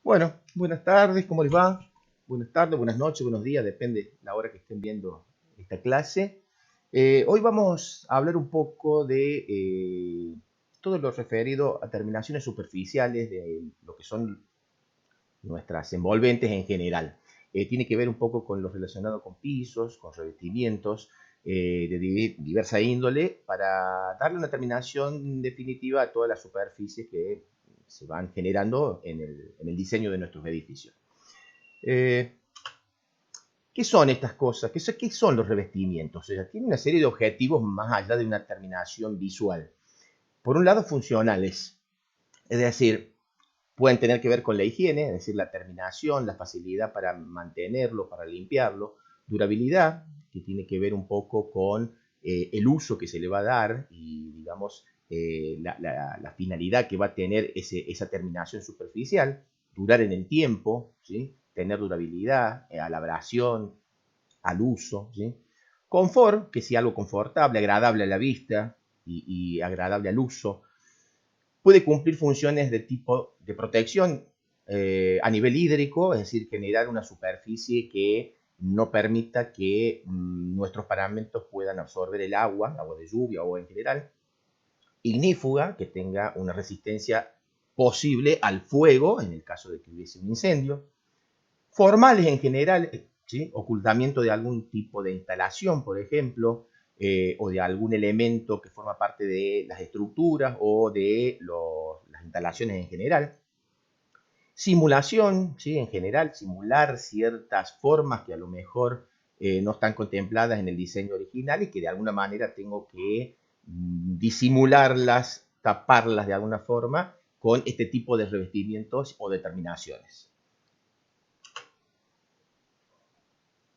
Bueno, buenas tardes, ¿cómo les va? Buenas tardes, buenas noches, buenos días, depende la hora que estén viendo esta clase. Hoy vamos a hablar un poco de todo lo referido a terminaciones superficiales de lo que son nuestras envolventes en general. Tiene que ver un poco con lo relacionado con pisos, con revestimientos de diversa índole, para darle una terminación definitiva a todas las superficies que se van generando en el diseño de nuestros edificios. Eh, ¿Qué son estas cosas? ¿Qué son los revestimientos? O sea, tienen una serie de objetivos más allá de una terminación visual. Por un lado, funcionales, es decir, pueden tener que ver con la higiene, es decir, la terminación, la facilidad para mantenerlo, para limpiarlo, durabilidad, que tiene que ver un poco con el uso que se le va a dar y, digamos, la finalidad que va a tener esa terminación superficial, durar en el tiempo, ¿sí? Tener durabilidad a la abrasión, al uso, ¿sí? Confort, que sea algo confortable, agradable a la vista y agradable al uso. Puede cumplir funciones de tipo de protección a nivel hídrico, es decir, generar una superficie que no permita que nuestros paramentos puedan absorber el agua de lluvia o en general. Ignífuga, que tenga una resistencia posible al fuego en el caso de que hubiese un incendio. Formales en general, ¿sí? Ocultamiento de algún tipo de instalación, por ejemplo, o de algún elemento que forma parte de las estructuras o de las instalaciones en general. Simulación, ¿sí? En general, simular ciertas formas que a lo mejor no están contempladas en el diseño original y que de alguna manera tengo que disimularlas, taparlas de alguna forma con este tipo de revestimientos o determinaciones.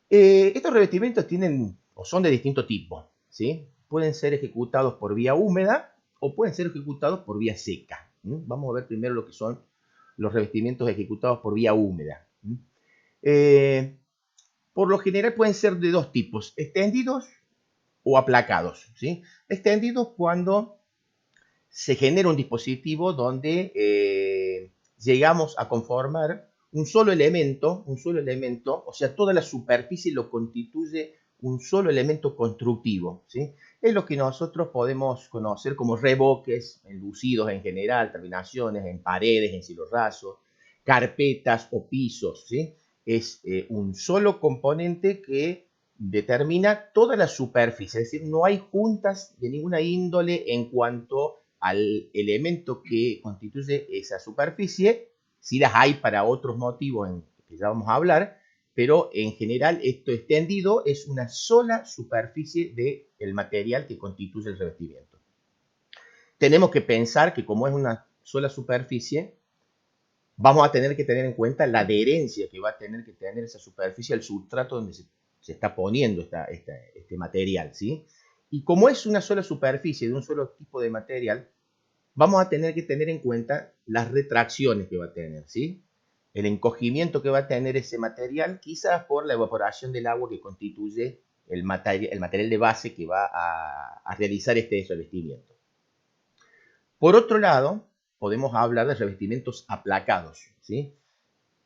Estos revestimientos tienen o son de distinto tipo, ¿sí? Pueden ser ejecutados por vía húmeda o pueden ser ejecutados por vía seca. Vamos a ver primero lo que son los revestimientos ejecutados por vía húmeda. Eh, por lo general pueden ser de dos tipos, extendidos o aplacados, ¿sí? Extendidos cuando se genera un dispositivo donde llegamos a conformar un solo elemento, o sea, toda la superficie lo constituye un solo elemento constructivo, ¿sí? Es lo que nosotros podemos conocer como revoques, enlucidos en general, terminaciones en paredes, en cielos rasos, carpetas o pisos, ¿sí? Es un solo componente que determina toda la superficie, es decir, no hay juntas de ninguna índole en cuanto al elemento que constituye esa superficie. Si las hay para otros motivos que ya vamos a hablar, pero en general esto extendido es una sola superficie del material que constituye el revestimiento. Tenemos que pensar que como es una sola superficie, vamos a tener que tener en cuenta la adherencia que va a tener que tener esa superficie al sustrato donde se está poniendo este material, ¿sí? Y como es una sola superficie de un solo tipo de material, vamos a tener que tener en cuenta las retracciones que va a tener, ¿sí? El encogimiento que va a tener ese material, quizás por la evaporación del agua que constituye el material de base que va a realizar este revestimiento. Por otro lado, podemos hablar de revestimientos aplacados, ¿sí?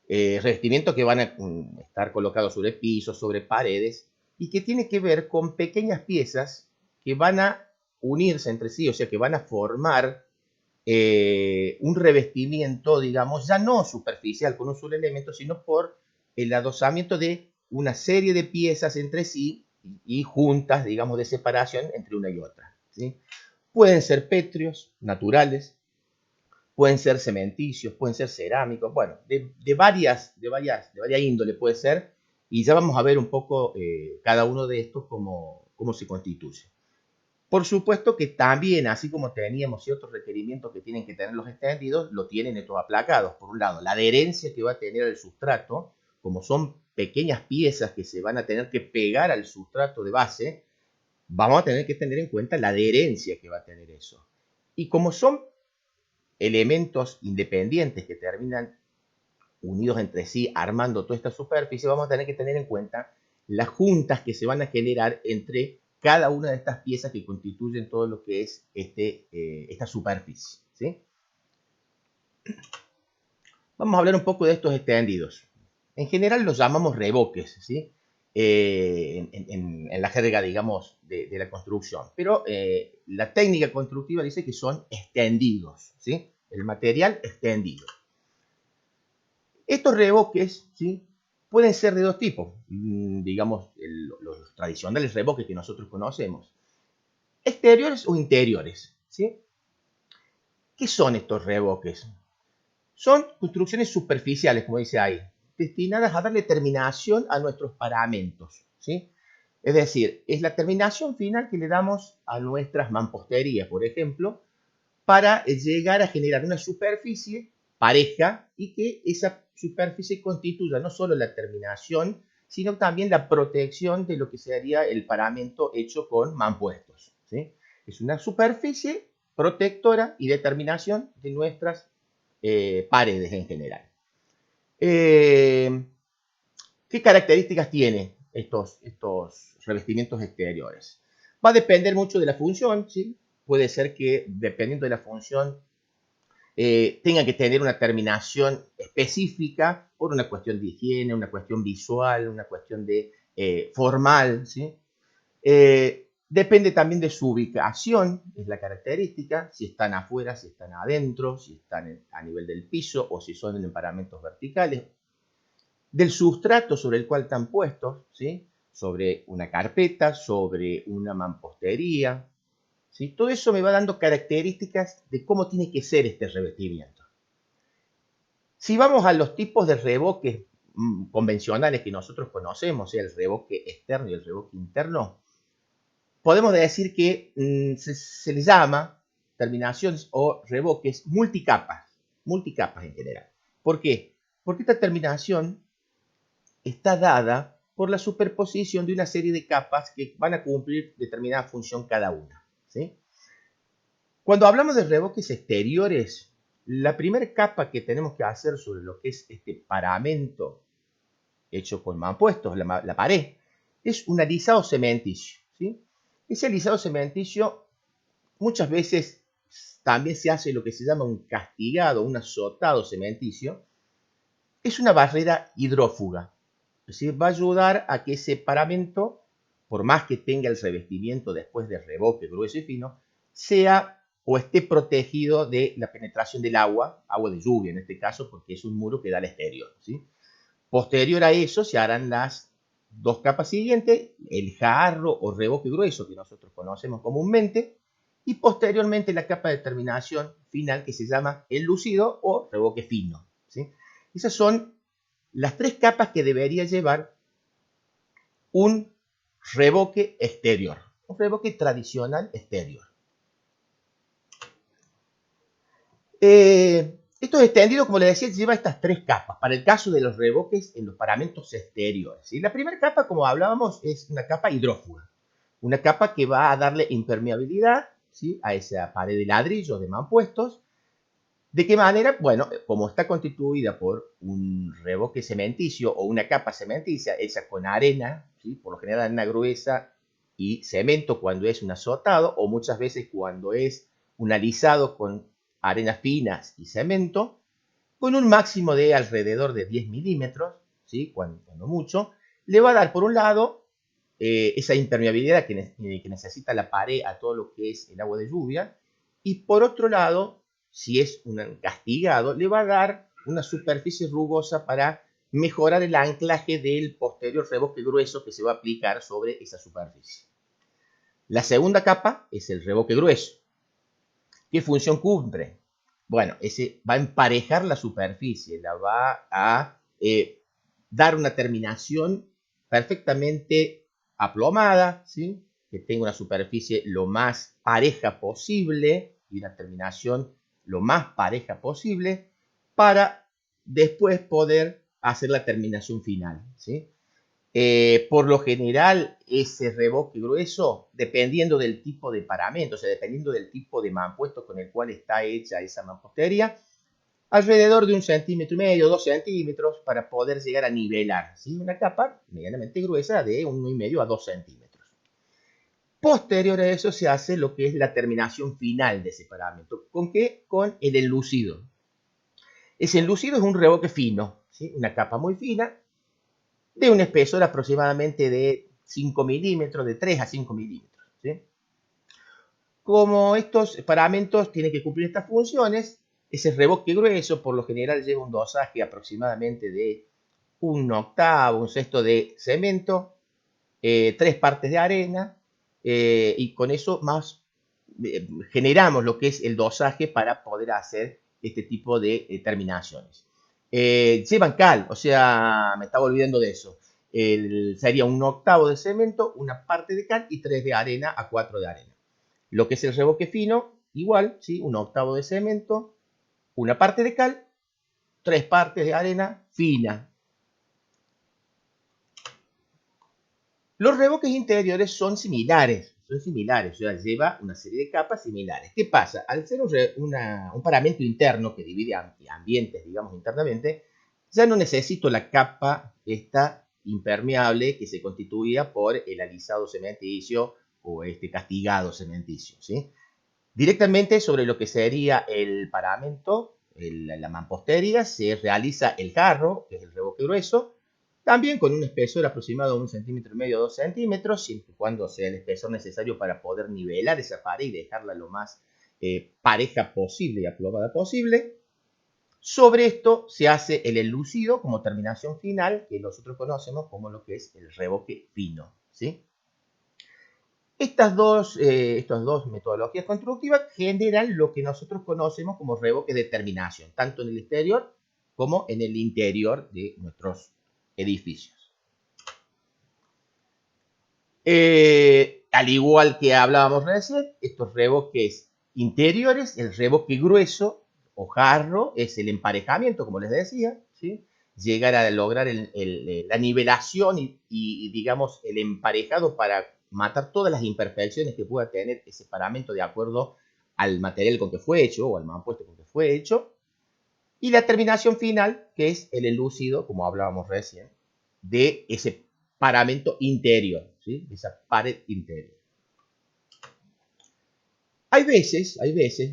Revestimientos que van a estar colocados sobre pisos, sobre paredes, y que tiene que ver con pequeñas piezas que van a unirse entre sí, o sea, que van a formar un revestimiento, digamos, ya no superficial con un solo elemento, sino por el adosamiento de una serie de piezas entre sí y juntas, digamos, de separación entre una y otra, ¿sí? Pueden ser pétreos, naturales, pueden ser cementicios, pueden ser cerámicos, bueno, de varias índole puede ser, y ya vamos a ver un poco cada uno de estos cómo se constituye. Por supuesto que también, así como teníamos ciertos requerimientos que tienen que tener los extendidos, lo tienen estos aplacados. Por un lado, la adherencia que va a tener el sustrato, como son pequeñas piezas que se van a tener que pegar al sustrato de base, vamos a tener que tener en cuenta la adherencia que va a tener eso. Y como son elementos independientes que terminan unidos entre sí, armando toda esta superficie, vamos a tener que tener en cuenta las juntas que se van a generar entre cada una de estas piezas que constituyen todo lo que es esta superficie, ¿sí? Vamos a hablar un poco de estos extendidos. En general los llamamos revoques, ¿sí? En la jerga, digamos, de la construcción. Pero la técnica constructiva dice que son extendidos, ¿sí? El material extendido. Estos revoques, ¿sí? Pueden ser de dos tipos. Digamos, los tradicionales revoques que nosotros conocemos. Exteriores o interiores, ¿sí? ¿Qué son estos revoques? Son construcciones superficiales, como dice ahí, destinadas a darle terminación a nuestros paramentos, ¿sí? Es decir, es la terminación final que le damos a nuestras mamposterías, por ejemplo, para llegar a generar una superficie pareja y que esa superficie constituya no solo la terminación, sino también la protección de lo que sería el paramento hecho con mampuestos, ¿sí? Es una superficie protectora y determinación de nuestras paredes en general. ¿Qué características tiene estos revestimientos exteriores? Va a depender mucho de la función, ¿sí? Puede ser que dependiendo de la función tenga que tener una terminación específica por una cuestión de higiene, una cuestión visual, una cuestión de formal, ¿sí? Depende también de su ubicación, es la característica, si están afuera, si están adentro, si están a nivel del piso o si son en paramentos verticales, del sustrato sobre el cual están puestos, ¿sí? Sobre una carpeta, sobre una mampostería, ¿sí? Todo eso me va dando características de cómo tiene que ser este revestimiento. Si vamos a los tipos de revoques convencionales que nosotros conocemos, sea el revoque externo y el revoque interno, podemos decir que se les llama terminaciones o revoques multicapas en general. ¿Por qué? Porque esta terminación está dada por la superposición de una serie de capas que van a cumplir determinada función cada una, ¿sí? Cuando hablamos de revoques exteriores, la primera capa que tenemos que hacer sobre lo que es este paramento hecho con mampuestos, la pared, es un alisado cementicio, ¿sí? Ese alisado cementicio muchas veces también se hace lo que se llama un castigado, un azotado cementicio. Es una barrera hidrófuga, es decir, va a ayudar a que ese paramento, por más que tenga el revestimiento después de revoque grueso y fino, sea o esté protegido de la penetración del agua de lluvia en este caso, porque es un muro que da al exterior, ¿sí? Posterior a eso se harán las dos capas siguientes, el jarro o revoque grueso que nosotros conocemos comúnmente, y posteriormente la capa de terminación final que se llama el lucido o revoque fino, ¿sí? Esas son las tres capas que debería llevar un revoque exterior, un revoque tradicional exterior. Estos extendidos, como les decía, lleva estas tres capas para el caso de los revoques en los paramentos exteriores. ¿Sí? La primera capa, como hablábamos, es una capa hidrófuga, una capa que va a darle impermeabilidad, ¿sí? A esa pared de ladrillos de mampuestos. ¿De qué manera? Bueno, como está constituida por un revoque cementicio o una capa cementicia hecha con arena, ¿sí? Por lo general arena gruesa y cemento cuando es un azotado, o muchas veces cuando es un alisado con arenas finas y cemento, con un máximo de alrededor de 10 milímetros, ¿sí? Cuando mucho, le va a dar por un lado esa impermeabilidad que necesita la pared a todo lo que es el agua de lluvia, y por otro lado, si es un castigado, le va a dar una superficie rugosa para mejorar el anclaje del posterior revoque grueso que se va a aplicar sobre esa superficie. La segunda capa es el revoque grueso. ¿Qué función cumple? Bueno, ese va a emparejar la superficie, la va a dar una terminación perfectamente aplomada, ¿sí? Que tenga una superficie lo más pareja posible y una terminación lo más pareja posible para después poder hacer la terminación final, ¿sí? Por lo general, ese revoque grueso, dependiendo del tipo de paramento, o sea, dependiendo del tipo de mampuesto con el cual está hecha esa mampostería, alrededor de 1,5 centímetros, 2 centímetros, para poder llegar a nivelar, ¿sí? Una capa medianamente gruesa de 1,5 a 2 centímetros. Posterior a eso se hace lo que es la terminación final de ese paramento. ¿Con qué? Con el enlucido. Ese enlucido es un revoque fino, ¿sí? Una capa muy fina, de un espesor aproximadamente de 5 milímetros, de 3 a 5 milímetros, ¿sí? Como estos paramentos tienen que cumplir estas funciones, ese revoque grueso por lo general lleva un dosaje aproximadamente de un octavo, un sexto de cemento, 3 partes de arena, y con eso más generamos lo que es el dosaje para poder hacer este tipo de terminaciones. Llevan cal, o sea, me estaba olvidando de eso. Sería un octavo de cemento, una parte de cal y 3 de arena a 4 de arena. Lo que es el revoque fino, igual, ¿sí? Un octavo de cemento, una parte de cal, 3 partes de arena fina. Los revoques interiores son similares, o sea, lleva una serie de capas similares. ¿Qué pasa? Al ser un paramento interno que divide ambientes, digamos, internamente, ya no necesito la capa esta impermeable que se constituía por el alisado cementicio o este castigado cementicio, ¿sí? Directamente sobre lo que sería el paramento, la mampostería, se realiza el jarro, que es el revoque grueso, también con un espesor aproximado de 1,5 centímetros a 2 centímetros, siempre y cuando sea el espesor necesario para poder nivelar esa pared y dejarla lo más pareja posible y aplomada posible. Sobre esto se hace el enlucido como terminación final, que nosotros conocemos como lo que es el revoque fino, ¿sí? Estas dos metodologías constructivas generan lo que nosotros conocemos como revoques de terminación, tanto en el exterior como en el interior de nuestros edificios. Al igual que hablábamos recién, estos revoques interiores, el revoque grueso o jarro es el emparejamiento, como les decía, ¿sí? Llegar a lograr la nivelación y, digamos, el emparejado para matar todas las imperfecciones que pueda tener ese paramento de acuerdo al material con que fue hecho o al mampuesto con que fue hecho. Y la terminación final, que es el enlucido, como hablábamos recién, de ese paramento interior, ¿sí? Esa pared interior. Hay veces,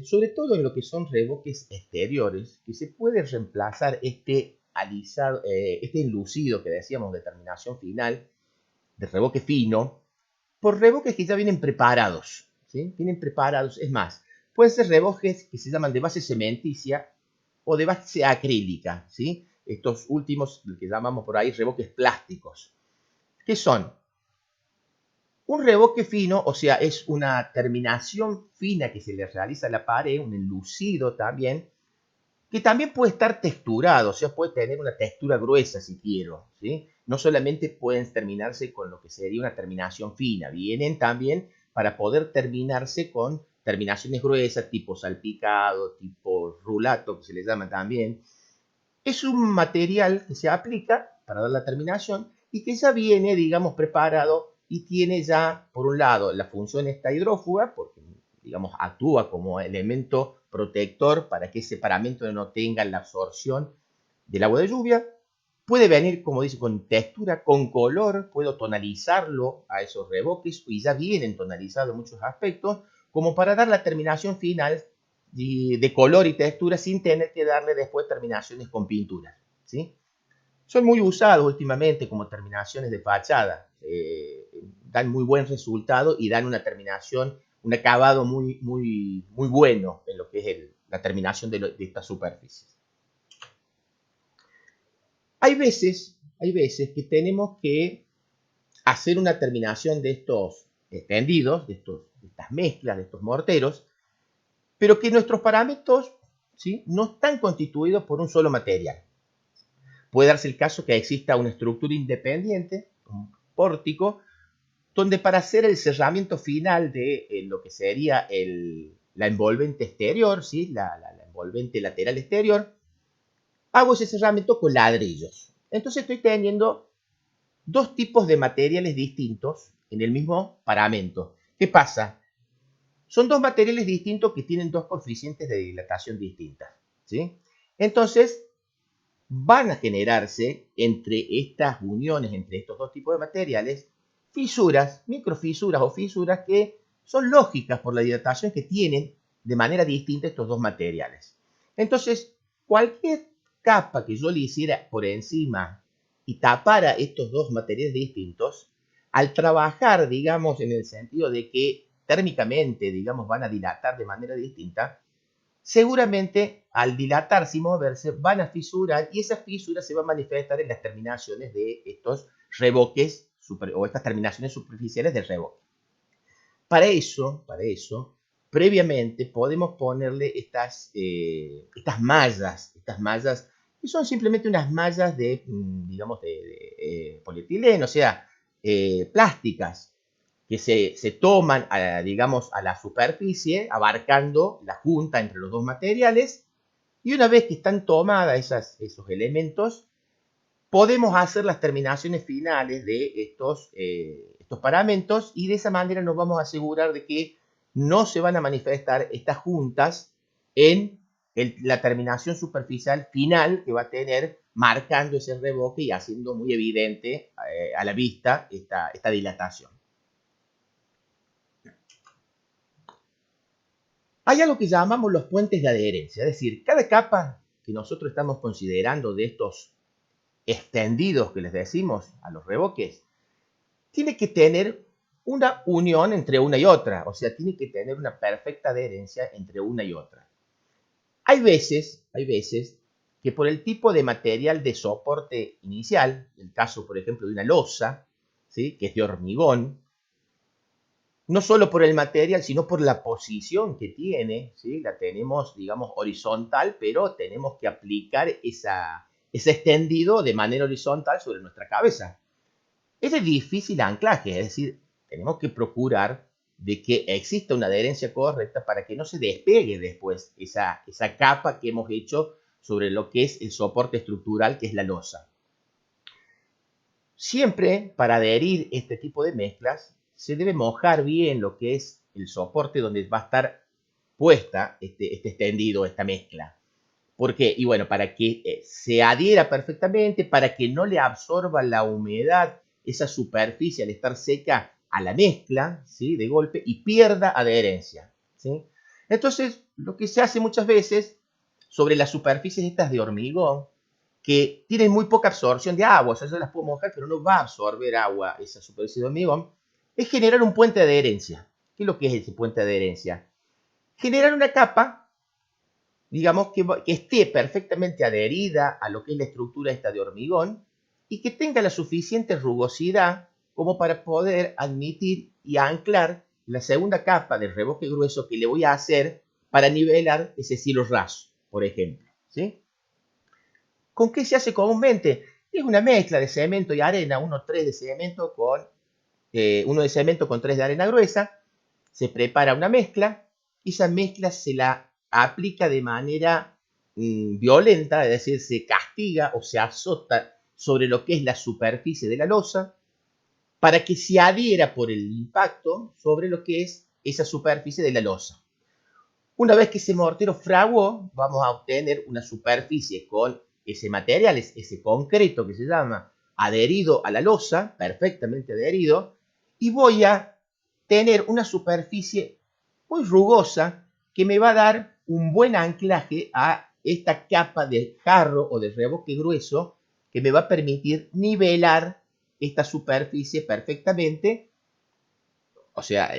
sobre todo en lo que son revoques exteriores, que se puede reemplazar este alisado, este enlucido que decíamos de terminación final, de revoque fino, por revoques que ya vienen preparados, ¿sí? Vienen preparados, es más, pueden ser revoques que se llaman de base cementicia o de base acrílica, ¿sí? Estos últimos, que llamamos por ahí revoques plásticos. ¿Qué son? Un revoque fino, o sea, es una terminación fina que se le realiza a la pared, un enlucido también, que también puede estar texturado, o sea, puede tener una textura gruesa si quiero, ¿sí? No solamente pueden terminarse con lo que sería una terminación fina, vienen también para poder terminarse con terminaciones gruesas, tipo salpicado, tipo rulato, que se le llama también. Es un material que se aplica para dar la terminación y que ya viene, digamos, preparado y tiene ya, por un lado, la función esta hidrófuga, porque, digamos, actúa como elemento protector para que ese paramento no tenga la absorción del agua de lluvia. Puede venir, como dice, con textura, con color, puedo tonalizarlo a esos revoques y ya vienen tonalizados en muchos aspectos, como para dar la terminación final de color y textura sin tener que darle después terminaciones con pintura, ¿sí? Son muy usados últimamente como terminaciones de fachada. Dan muy buen resultado y dan una terminación, un acabado muy bueno en lo que es la terminación de estas superficies. Hay veces que tenemos que hacer una terminación de estos tendidos, de estas mezclas, de estos morteros, pero que nuestros parámetros, ¿sí?, no están constituidos por un solo material. Puede darse el caso que exista una estructura independiente, un pórtico, donde para hacer el cerramiento final de lo que sería la envolvente exterior, ¿sí?, la envolvente lateral exterior, hago ese cerramiento con ladrillos. Entonces estoy teniendo dos tipos de materiales distintos en el mismo paramento. ¿Qué pasa? Son dos materiales distintos que tienen dos coeficientes de dilatación distintas, ¿sí? Entonces, van a generarse entre estas uniones, entre estos dos tipos de materiales, fisuras, microfisuras o fisuras que son lógicas por la dilatación que tienen de manera distinta estos dos materiales. Entonces, cualquier capa que yo le hiciera por encima y tapara estos dos materiales distintos, al trabajar, digamos, en el sentido de que térmicamente, digamos, van a dilatar de manera distinta, seguramente al dilatarse y moverse van a fisurar y esa fisura se va a manifestar en las terminaciones de estos revoques o estas terminaciones superficiales del revoque. Para eso, previamente podemos ponerle estas mallas que son simplemente unas mallas de, digamos, de polietileno, o sea, plásticas, que se toman, digamos, a la superficie, abarcando la junta entre los dos materiales, y una vez que están tomadas esos elementos, podemos hacer las terminaciones finales de estos paramentos y de esa manera nos vamos a asegurar de que no se van a manifestar estas juntas en la terminación superficial final que va a tener marcando ese revoque y haciendo muy evidente a la vista esta dilatación. Hay algo que llamamos los puentes de adherencia, es decir, cada capa que nosotros estamos considerando de estos extendidos que les decimos a los revoques, tiene que tener una unión entre una y otra, o sea, tiene que tener una perfecta adherencia entre una y otra. Hay veces que por el tipo de material de soporte inicial, el caso, por ejemplo, de una losa, ¿sí?, que es de hormigón, no solo por el material, sino por la posición que tiene, ¿sí?, la tenemos, digamos, horizontal, pero tenemos que aplicar ese extendido de manera horizontal sobre nuestra cabeza. Es de difícil anclaje, es decir, tenemos que procurar de que exista una adherencia correcta para que no se despegue después esa capa que hemos hecho sobre lo que es el soporte estructural, que es la losa. Siempre para adherir este tipo de mezclas se debe mojar bien lo que es el soporte donde va a estar puesta este extendido, esta mezcla. ¿Por qué? Y bueno, para que se adhiera perfectamente, para que no le absorba la humedad, esa superficie al estar seca a la mezcla, ¿sí?, de golpe, y pierda adherencia, ¿sí? Entonces, lo que se hace muchas veces sobre las superficies estas de hormigón, que tienen muy poca absorción de agua, o sea, yo las puedo mojar, pero no va a absorber agua esa superficie de hormigón, es generar un puente de adherencia. ¿Qué es lo que es ese puente de adherencia? Generar una capa, digamos, que esté perfectamente adherida a lo que es la estructura esta de hormigón y que tenga la suficiente rugosidad como para poder admitir y anclar la segunda capa del revoque grueso que le voy a hacer para nivelar ese cielo raso, por ejemplo, ¿sí? ¿Con qué se hace comúnmente? Es una mezcla de cemento y arena, 1,3 de cemento con 1 de cemento con 3 de arena gruesa. Se prepara una mezcla y esa mezcla se la aplica de manera violenta, es decir, se castiga o se azota sobre lo que es la superficie de la losa para que se adhiera por el impacto sobre lo que es esa superficie de la losa. Una vez que ese mortero fraguó, vamos a obtener una superficie con ese material, ese concreto que se llama, adherido a la losa, perfectamente adherido, y voy a tener una superficie muy rugosa que me va a dar un buen anclaje a esta capa de jarro o de revoque grueso que me va a permitir nivelar esta superficie perfectamente, o sea,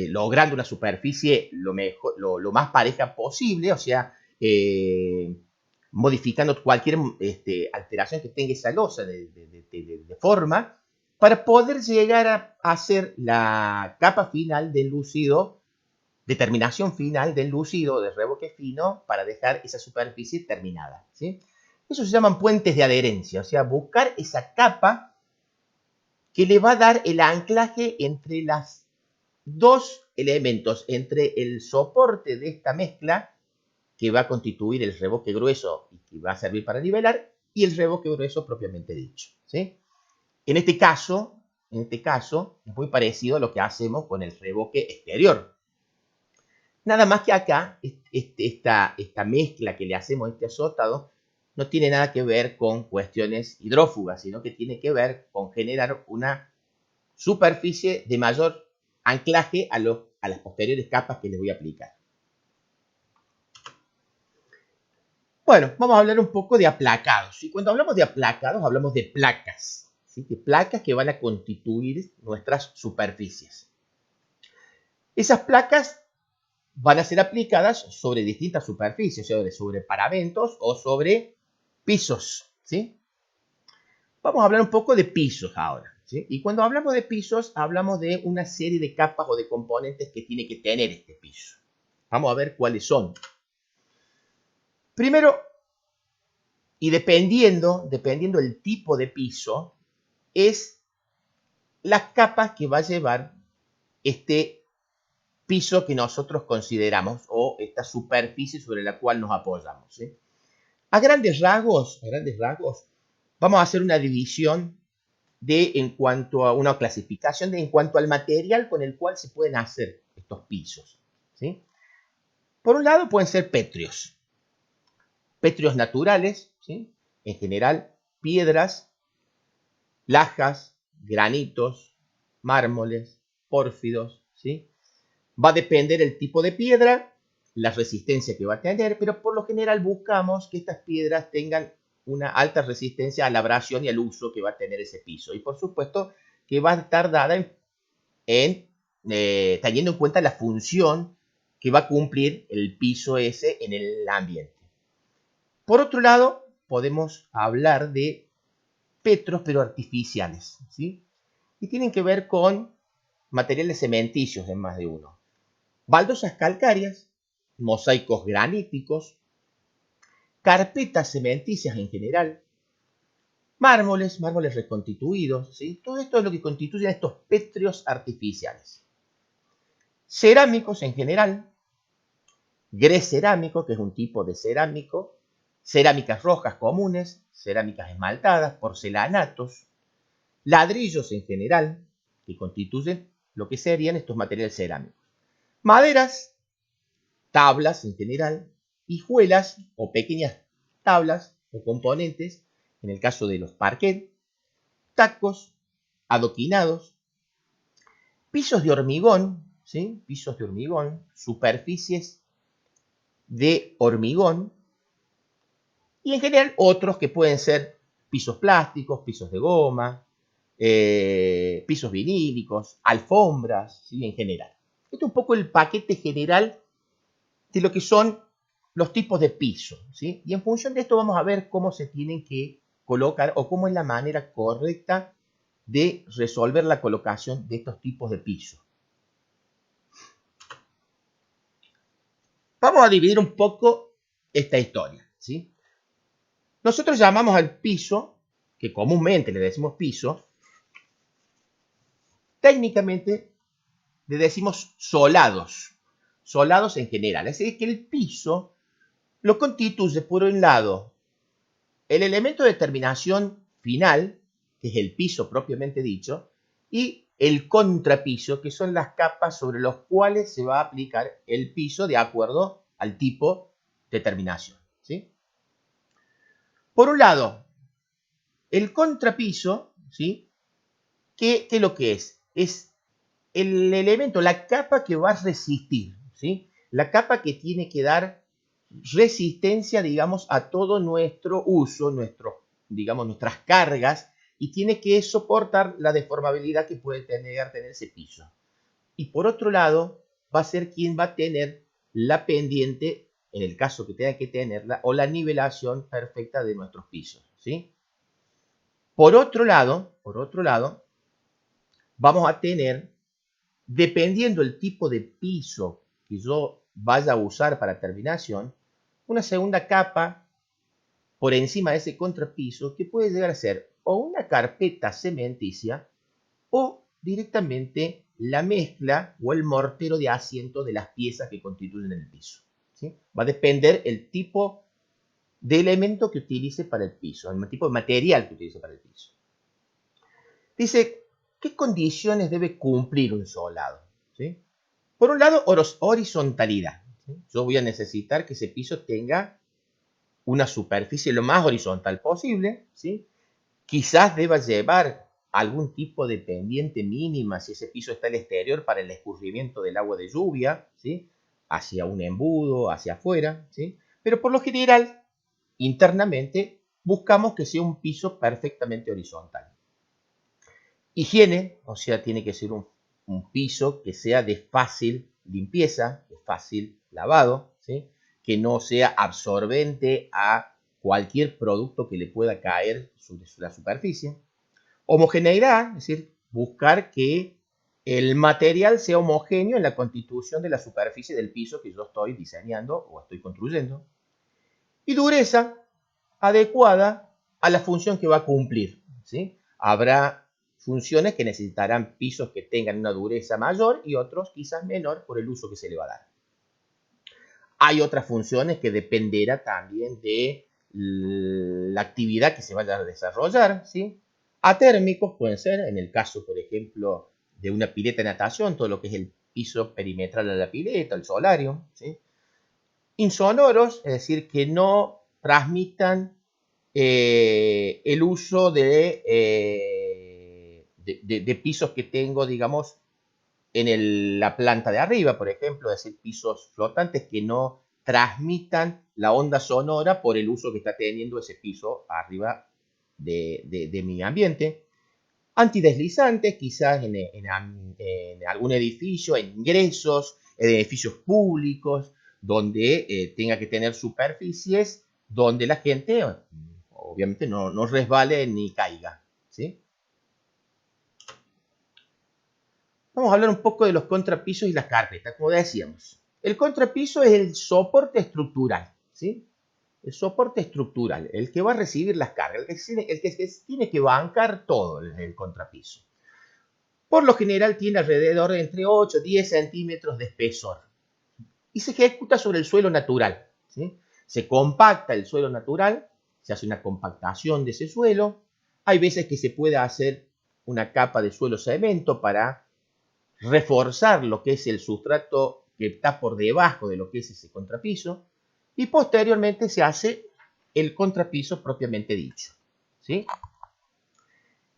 logrando una superficie lo más pareja posible, o sea, modificando cualquier alteración que tenga esa losa de forma, para poder llegar a hacer la capa final del lucido, determinación final del lucido de revoque fino para dejar esa superficie terminada, ¿sí? Eso se llaman puentes de adherencia, o sea, buscar esa capa que le va a dar el anclaje entre las dos elementos, entre el soporte de esta mezcla que va a constituir el revoque grueso y que va a servir para nivelar, y el revoque grueso propiamente dicho, ¿sí? En este caso es muy parecido a lo que hacemos con el revoque exterior. Nada más que acá, esta mezcla que le hacemos a este azotado no tiene nada que ver con cuestiones hidrófugas, sino que tiene que ver con generar una superficie de mayor anclaje a las posteriores capas que les voy a aplicar. Bueno, vamos a hablar un poco de aplacados. Y cuando hablamos de aplacados, hablamos de placas, ¿sí? De placas que van a constituir nuestras superficies. Esas placas van a ser aplicadas sobre distintas superficies, sobre paramentos o sobre pisos, ¿sí? Vamos a hablar un poco de pisos ahora, ¿sí? Y cuando hablamos de pisos, hablamos de una serie de capas o de componentes que tiene que tener este piso. Vamos a ver cuáles son. Primero, y dependiendo el tipo de piso, es las capas que va a llevar este piso que nosotros consideramos o esta superficie sobre la cual nos apoyamos, ¿sí? A grandes rasgos, vamos a hacer una división en cuanto a una clasificación en cuanto al material con el cual se pueden hacer estos pisos, ¿sí? Por un lado pueden ser pétreos naturales, ¿sí? En general, piedras, lajas, granitos, mármoles, pórfidos, ¿sí? Va a depender el tipo de piedra, la resistencia que va a tener, pero por lo general buscamos que estas piedras tengan una alta resistencia a la abrasión y al uso que va a tener ese piso. Y por supuesto que va a estar dada teniendo en cuenta la función que va a cumplir el piso ese en el ambiente. Por otro lado, podemos hablar de petros, pero artificiales, ¿sí? Y tienen que ver con materiales cementicios en más de uno. Baldosas calcáreas, mosaicos graníticos, carpetas cementicias en general, mármoles reconstituidos, ¿sí? Todo esto es lo que constituye estos pétreos artificiales. Cerámicos en general, grés cerámico, que es un tipo de cerámico, cerámicas rojas comunes, cerámicas esmaltadas, porcelanatos, ladrillos en general, que constituyen lo que serían estos materiales cerámicos. Maderas, tablas en general, hijuelas o pequeñas tablas o componentes, en el caso de los parquet, tacos, adoquinados, pisos de hormigón, ¿sí? Pisos de hormigón, superficies de hormigón, y en general otros que pueden ser pisos plásticos, pisos de goma, pisos vinílicos, alfombras, ¿sí? En general. Esto es un poco el paquete general de lo que son los tipos de piso, ¿sí? Y en función de esto vamos a ver cómo se tienen que colocar o cómo es la manera correcta de resolver la colocación de estos tipos de piso. Vamos a dividir un poco esta historia, ¿sí? Nosotros llamamos al piso, que comúnmente le decimos piso, técnicamente le decimos solados en general. Es decir, que el piso lo constituye, por un lado, el elemento de terminación final, que es el piso propiamente dicho, y el contrapiso, que son las capas sobre las cuales se va a aplicar el piso de acuerdo al tipo de terminación, ¿sí? Por un lado, el contrapiso, ¿sí? ¿Qué es lo que es? Es el elemento, la capa que va a resistir, ¿sí? La capa que tiene que dar resistencia, digamos, a todo nuestro uso, digamos, nuestras cargas, y tiene que soportar la deformabilidad que puede tener ese piso. Y por otro lado, va a ser quien va a tener la pendiente, en el caso que tenga que tenerla, o la nivelación perfecta de nuestros pisos, ¿sí? Por otro lado, vamos a tener, dependiendo el tipo de piso que yo vaya a usar para terminación, una segunda capa por encima de ese contrapiso que puede llegar a ser o una carpeta cementicia o directamente la mezcla o el mortero de asiento de las piezas que constituyen el piso, ¿sí? Va a depender el tipo de elemento que utilice para el piso, el tipo de material que utilice para el piso. Dice, ¿qué condiciones debe cumplir un solado? ¿Sí? Por un lado, horizontalidad, ¿sí? Yo voy a necesitar que ese piso tenga una superficie lo más horizontal posible, ¿sí? Quizás deba llevar algún tipo de pendiente mínima si ese piso está al exterior para el escurrimiento del agua de lluvia, ¿sí? Hacia un embudo, hacia afuera, ¿sí? Pero por lo general, internamente buscamos que sea un piso perfectamente horizontal. Higiene, o sea, tiene que ser un piso que sea de fácil limpieza, de fácil lavado, ¿sí? Que no sea absorbente a cualquier producto que le pueda caer sobre la superficie. Homogeneidad, es decir, buscar que el material sea homogéneo en la constitución de la superficie del piso que yo estoy diseñando o estoy construyendo. Y dureza, adecuada a la función que va a cumplir, ¿sí? Habrá funciones que necesitarán pisos que tengan una dureza mayor y otros quizás menor por el uso que se le va a dar. Hay otras funciones que dependerá también de la actividad que se vaya a desarrollar, ¿sí? Atérmicos pueden ser, en el caso, por ejemplo, de una pileta de natación, todo lo que es el piso perimetral de la pileta, el solario, ¿sí? Insonoros, es decir, que no transmitan el uso de pisos que tengo, digamos, en la planta de arriba, por ejemplo, es decir, pisos flotantes que no transmitan la onda sonora por el uso que está teniendo ese piso arriba de mi ambiente. Antideslizantes, quizás en algún edificio, en ingresos, en edificios públicos, donde tenga que tener superficies donde la gente obviamente no resbale ni caiga, ¿sí? Vamos a hablar un poco de los contrapisos y las carpetas, como decíamos. El contrapiso es el soporte estructural, ¿sí? El soporte estructural, el que va a recibir las cargas, el que tiene que bancar todo el contrapiso. Por lo general tiene alrededor de entre 8 y 10 centímetros de espesor y se ejecuta sobre el suelo natural, ¿sí? Se compacta el suelo natural, se hace una compactación de ese suelo. Hay veces que se puede hacer una capa de suelo cemento para reforzar lo que es el sustrato que está por debajo de lo que es ese contrapiso y posteriormente se hace el contrapiso propiamente dicho, ¿sí?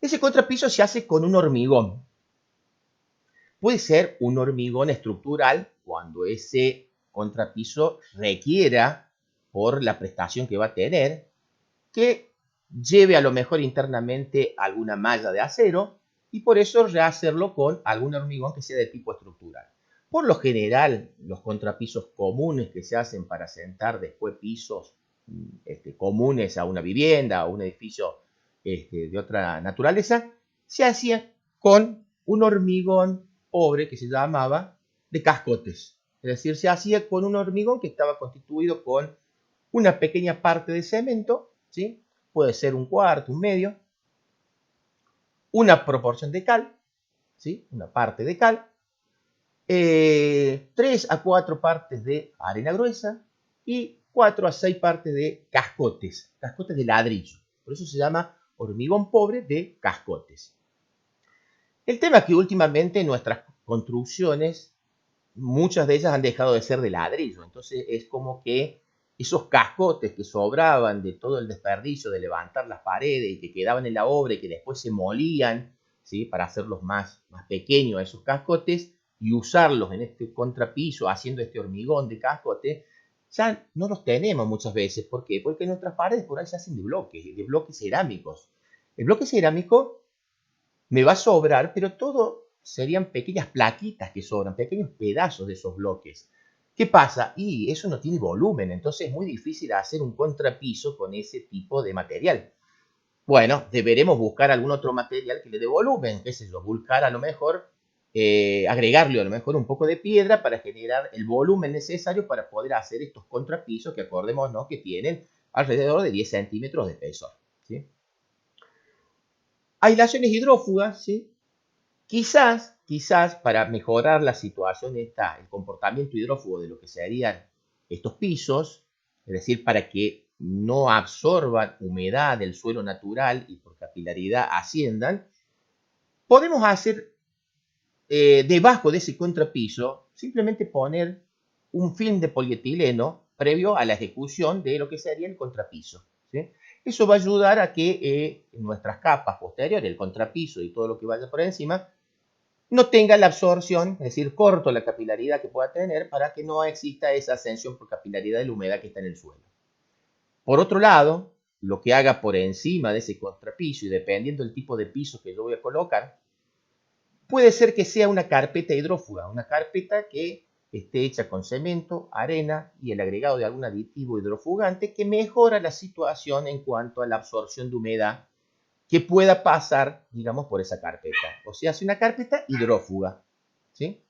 Ese contrapiso se hace con un hormigón. Puede ser un hormigón estructural cuando ese contrapiso requiera, por la prestación que va a tener, que lleve a lo mejor internamente alguna malla de acero y por eso rehacerlo con algún hormigón que sea de tipo estructural. Por lo general, los contrapisos comunes que se hacen para sentar después pisos comunes a una vivienda o un edificio de otra naturaleza, se hacían con un hormigón pobre que se llamaba de cascotes. Es decir, se hacía con un hormigón que estaba constituido con una pequeña parte de cemento, ¿sí? Puede ser un cuarto, un medio, una proporción de cal, ¿sí? Una parte de cal, 3 a 4 partes de arena gruesa y 4 a 6 partes de cascotes de ladrillo. Por eso se llama hormigón pobre de cascotes. El tema es que últimamente nuestras construcciones, muchas de ellas han dejado de ser de ladrillo, entonces es como que esos cascotes que sobraban de todo el desperdicio de levantar las paredes y que quedaban en la obra y que después se molían, ¿sí? Para hacerlos más pequeños esos cascotes y usarlos en este contrapiso haciendo este hormigón de cascote, ya no los tenemos muchas veces. ¿Por qué? Porque nuestras paredes por ahí se hacen de bloques cerámicos. El bloque cerámico me va a sobrar, pero todo serían pequeñas plaquitas que sobran, pequeños pedazos de esos bloques. ¿Qué pasa? Y eso no tiene volumen, entonces es muy difícil hacer un contrapiso con ese tipo de material. Bueno, deberemos buscar algún otro material que le dé volumen, qué sé yo, buscar a lo mejor, agregarle a lo mejor un poco de piedra para generar el volumen necesario para poder hacer estos contrapisos que acordémonos que tienen alrededor de 10 centímetros de espesor, ¿sí? Aislaciones hidrófugas, ¿sí? Quizás para mejorar la situación el comportamiento hidrófugo de lo que serían estos pisos, es decir, para que no absorban humedad del suelo natural y por capilaridad asciendan, podemos hacer debajo de ese contrapiso simplemente poner un film de polietileno previo a la ejecución de lo que sería el contrapiso, ¿sí? Eso va a ayudar a que nuestras capas posteriores, el contrapiso y todo lo que vaya por encima, no tenga la absorción, es decir, corto la capilaridad que pueda tener para que no exista esa ascensión por capilaridad de la humedad que está en el suelo. Por otro lado, lo que haga por encima de ese contrapiso y dependiendo del tipo de piso que yo voy a colocar, puede ser que sea una carpeta hidrófuga, una carpeta que esté hecha con cemento, arena y el agregado de algún aditivo hidrofugante que mejora la situación en cuanto a la absorción de humedad que pueda pasar, digamos, por esa carpeta. O sea, es una carpeta hidrófuga, ¿sí?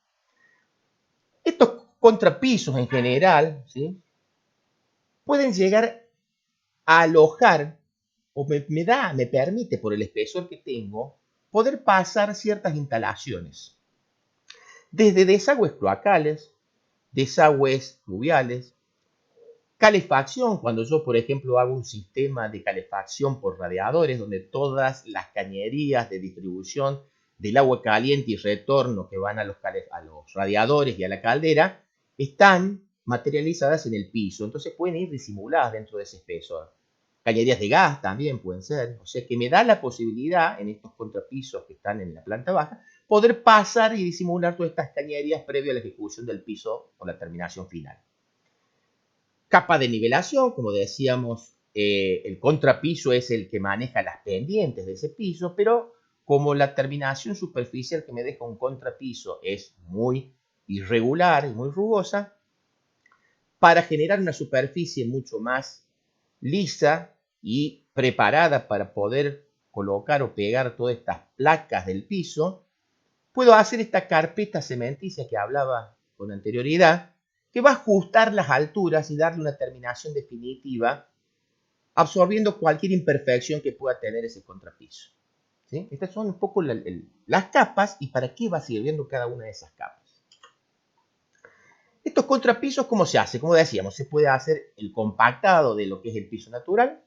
Estos contrapisos en general, ¿sí?, pueden llegar a alojar, o me permite, por el espesor que tengo, poder pasar ciertas instalaciones. Desde desagües cloacales, desagües pluviales, calefacción, cuando yo, por ejemplo, hago un sistema de calefacción por radiadores, donde todas las cañerías de distribución del agua caliente y retorno que van a los radiadores y a la caldera, están materializadas en el piso, entonces pueden ir disimuladas dentro de ese espesor. Cañerías de gas también pueden ser, o sea que me da la posibilidad, en estos contrapisos que están en la planta baja, poder pasar y disimular todas estas cañerías previo a la ejecución del piso o la terminación final. Capa de nivelación, como decíamos, el contrapiso es el que maneja las pendientes de ese piso, pero como la terminación superficial que me deja un contrapiso es muy irregular y muy rugosa, para generar una superficie mucho más lisa y preparada para poder colocar o pegar todas estas placas del piso, puedo hacer esta carpeta cementicia que hablaba con anterioridad, que va a ajustar las alturas y darle una terminación definitiva, absorbiendo cualquier imperfección que pueda tener ese contrapiso, ¿sí? Estas son un poco las capas y para qué va sirviendo cada una de esas capas. Estos contrapisos, ¿cómo se hace? Como decíamos, se puede hacer el compactado de lo que es el piso natural.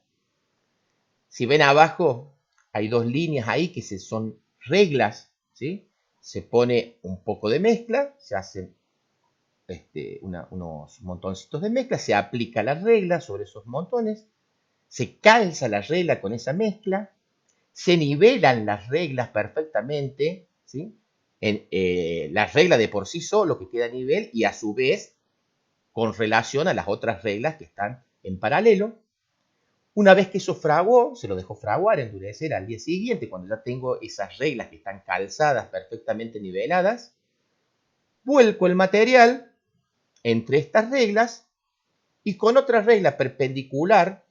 Si ven abajo, hay dos líneas ahí que son reglas, ¿sí? Se pone un poco de mezcla, se hacen unos montoncitos de mezcla, se aplica la regla sobre esos montones, se calza la regla con esa mezcla, se nivelan las reglas perfectamente, ¿sí? La regla de por sí solo que queda a nivel y a su vez con relación a las otras reglas que están en paralelo. Una vez que eso fraguó, se lo dejo fraguar, endurecer al día siguiente, cuando ya tengo esas reglas que están calzadas, perfectamente niveladas, vuelco el material entre estas reglas y con otra regla perpendicular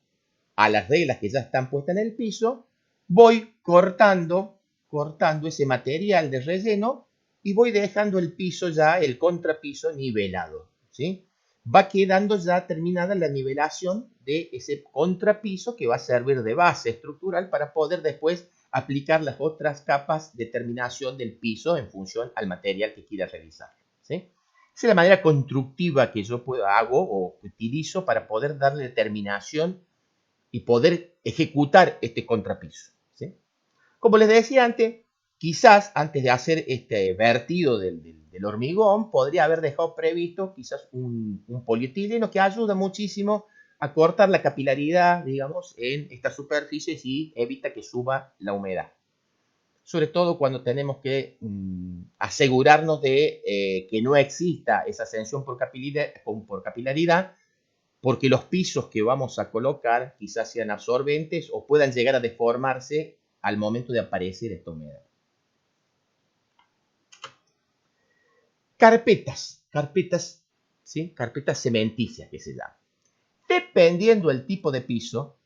a las reglas que ya están puestas en el piso, voy cortando ese material de relleno y voy dejando el piso ya, el contrapiso nivelado, ¿sí? Va quedando ya terminada la nivelación de ese contrapiso que va a servir de base estructural para poder después aplicar las otras capas de terminación del piso en función al material que quiera realizar, ¿sí? Esa es la manera constructiva que yo hago o utilizo para poder darle terminación y poder ejecutar este contrapiso, ¿sí? Como les decía antes, quizás antes de hacer este vertido del hormigón, podría haber dejado previsto quizás un polietileno que ayuda muchísimo a cortar la capilaridad, digamos, en estas superficies y evita que suba la humedad. Sobre todo cuando tenemos que asegurarnos de que no exista esa ascensión por capilaridad, porque los pisos que vamos a colocar quizás sean absorbentes o puedan llegar a deformarse al momento de aparecer esta humedad. Carpetas, ¿sí? Carpetas cementicias que se llaman. Dependiendo del tipo de piso,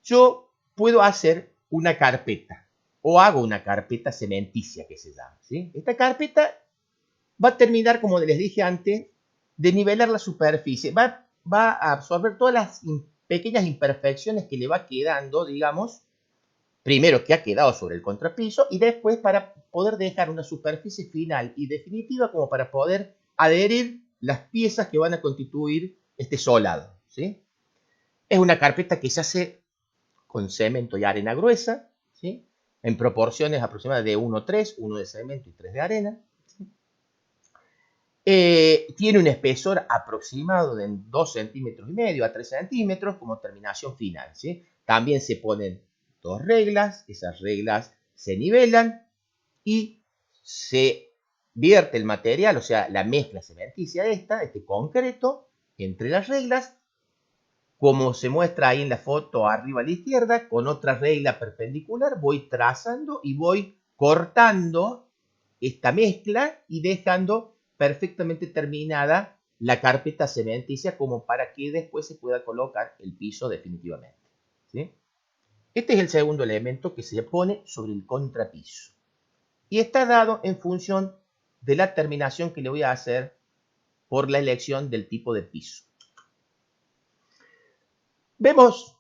yo puedo hacer una carpeta o hago una carpeta cementicia que se llama, ¿sí? Esta carpeta va a terminar, como les dije antes, de nivelar la superficie. Va a absorber todas las pequeñas imperfecciones que le va quedando, digamos, primero que ha quedado sobre el contrapiso y después para poder dejar una superficie final y definitiva como para poder adherir las piezas que van a constituir este solado, ¿sí? Es una carpeta que se hace con cemento y arena gruesa, ¿sí? En proporciones aproximadas de 1:3, 1 de cemento y 3 de arena. Tiene un espesor aproximado de 2,5 centímetros a 3 centímetros como terminación final, ¿sí? También se ponen dos reglas, esas reglas se nivelan y se vierte el material, o sea, la mezcla cementicia este concreto, entre las reglas, como se muestra ahí en la foto arriba a la izquierda, con otra regla perpendicular, voy trazando y voy cortando esta mezcla y dejando perfectamente terminada la carpeta cementicia como para que después se pueda colocar el piso definitivamente, ¿sí? Este es el segundo elemento que se pone sobre el contrapiso y está dado en función de la terminación que le voy a hacer por la elección del tipo de piso. Vemos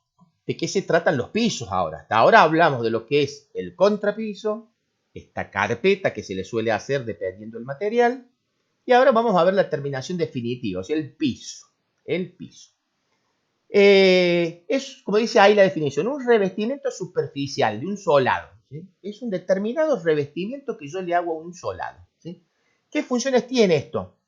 de qué se tratan los pisos ahora. Hasta ahora hablamos de lo que es el contrapiso, esta carpeta que se le suele hacer dependiendo del material, y ahora vamos a ver la terminación definitiva, o sea, el piso. El piso. Es, como dice ahí la definición, un revestimiento superficial de un solado, ¿sí? Es un determinado revestimiento que yo le hago a un solado, ¿sí? ¿Qué funciones tiene esto?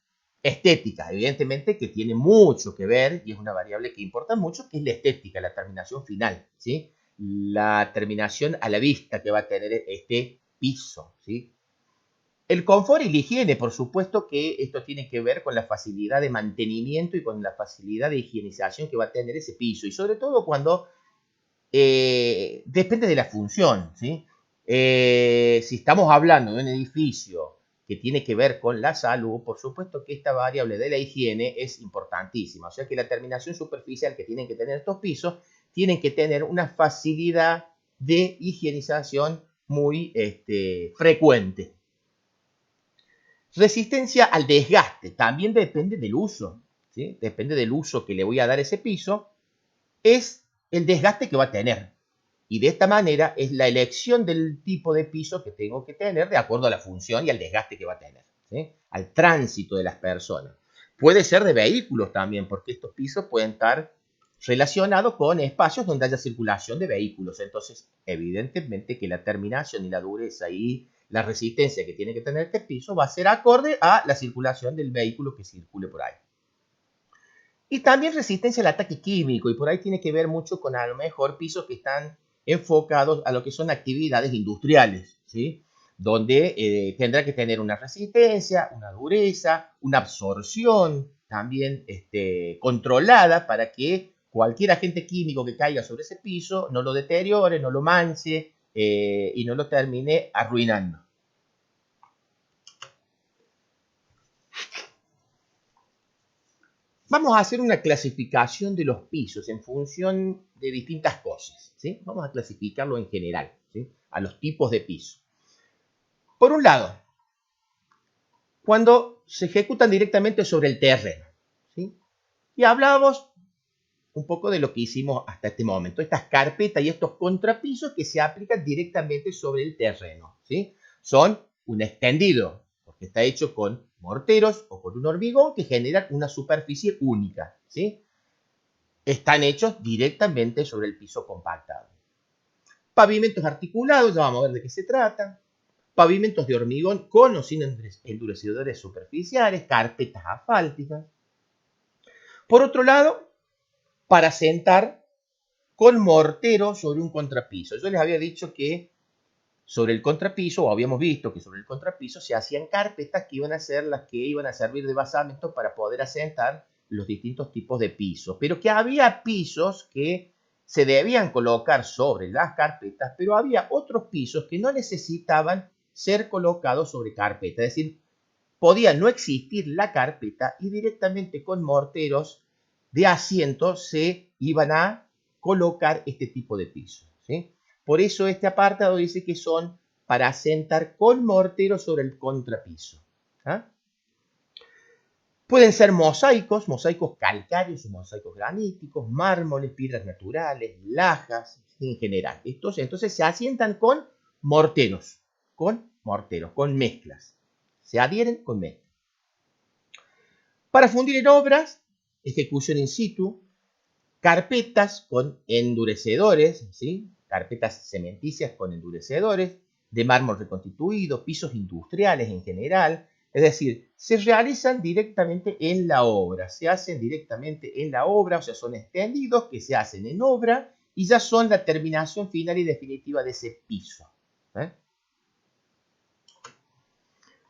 Estética, evidentemente que tiene mucho que ver y es una variable que importa mucho, que es la estética, la terminación final, ¿sí? La terminación a la vista que va a tener este piso, ¿sí? El confort y la higiene, por supuesto que esto tiene que ver con la facilidad de mantenimiento y con la facilidad de higienización que va a tener ese piso, y sobre todo cuando depende de la función, ¿sí? Si estamos hablando de un edificio que tiene que ver con la salud, por supuesto que esta variable de la higiene es importantísima. O sea que la terminación superficial que tienen que tener estos pisos tienen que tener una facilidad de higienización muy frecuente. Resistencia al desgaste, también depende del uso, ¿sí? Depende del uso que le voy a dar a ese piso, es el desgaste que va a tener. Y de esta manera es la elección del tipo de piso que tengo que tener de acuerdo a la función y al desgaste que va a tener, ¿sí? Al tránsito de las personas. Puede ser de vehículos también, porque estos pisos pueden estar relacionados con espacios donde haya circulación de vehículos. Entonces, evidentemente que la terminación y la dureza y la resistencia que tiene que tener este piso va a ser acorde a la circulación del vehículo que circule por ahí. Y también resistencia al ataque químico, y por ahí tiene que ver mucho con a lo mejor pisos que están enfocados a lo que son actividades industriales, ¿sí? Donde tendrá que tener una resistencia, una dureza, una absorción también controlada para que cualquier agente químico que caiga sobre ese piso no lo deteriore, no lo manche y no lo termine arruinando. Vamos a hacer una clasificación de los pisos en función de distintas cosas, ¿sí? Vamos a clasificarlo en general, ¿sí? A los tipos de piso. Por un lado, cuando se ejecutan directamente sobre el terreno, ¿sí? Y hablábamos un poco de lo que hicimos hasta este momento, estas carpetas y estos contrapisos que se aplican directamente sobre el terreno, ¿sí? Son un extendido, porque está hecho con morteros o con un hormigón que generan una superficie única, ¿sí? Están hechos directamente sobre el piso compactado. Pavimentos articulados, ya vamos a ver de qué se trata. Pavimentos de hormigón con o sin endurecedores superficiales, carpetas asfálticas. Por otro lado, para sentar con mortero sobre un contrapiso. Yo les había dicho que sobre el contrapiso, o habíamos visto que sobre el contrapiso se hacían carpetas que iban a ser las que iban a servir de basamento para poder asentar los distintos tipos de pisos, pero que había pisos que se debían colocar sobre las carpetas, pero había otros pisos que no necesitaban ser colocados sobre carpeta, es decir, podía no existir la carpeta y directamente con morteros de asiento se iban a colocar este tipo de pisos, ¿sí? Por eso este apartado dice que son para asentar con mortero sobre el contrapiso. ¿Ah? Pueden ser mosaicos, mosaicos calcáreos o mosaicos graníticos, mármoles, piedras naturales, lajas, en general. Estos entonces se asientan con morteros, con mezclas. Se adhieren con mezclas. Para fundir en obras, ejecución in situ, carpetas con endurecedores, ¿sí? Carpetas cementicias con endurecedores, de mármol reconstituido, pisos industriales en general, es decir, se realizan directamente en la obra, se hacen directamente en la obra, o sea, son extendidos que se hacen en obra y ya son la terminación final y definitiva de ese piso. ¿Eh?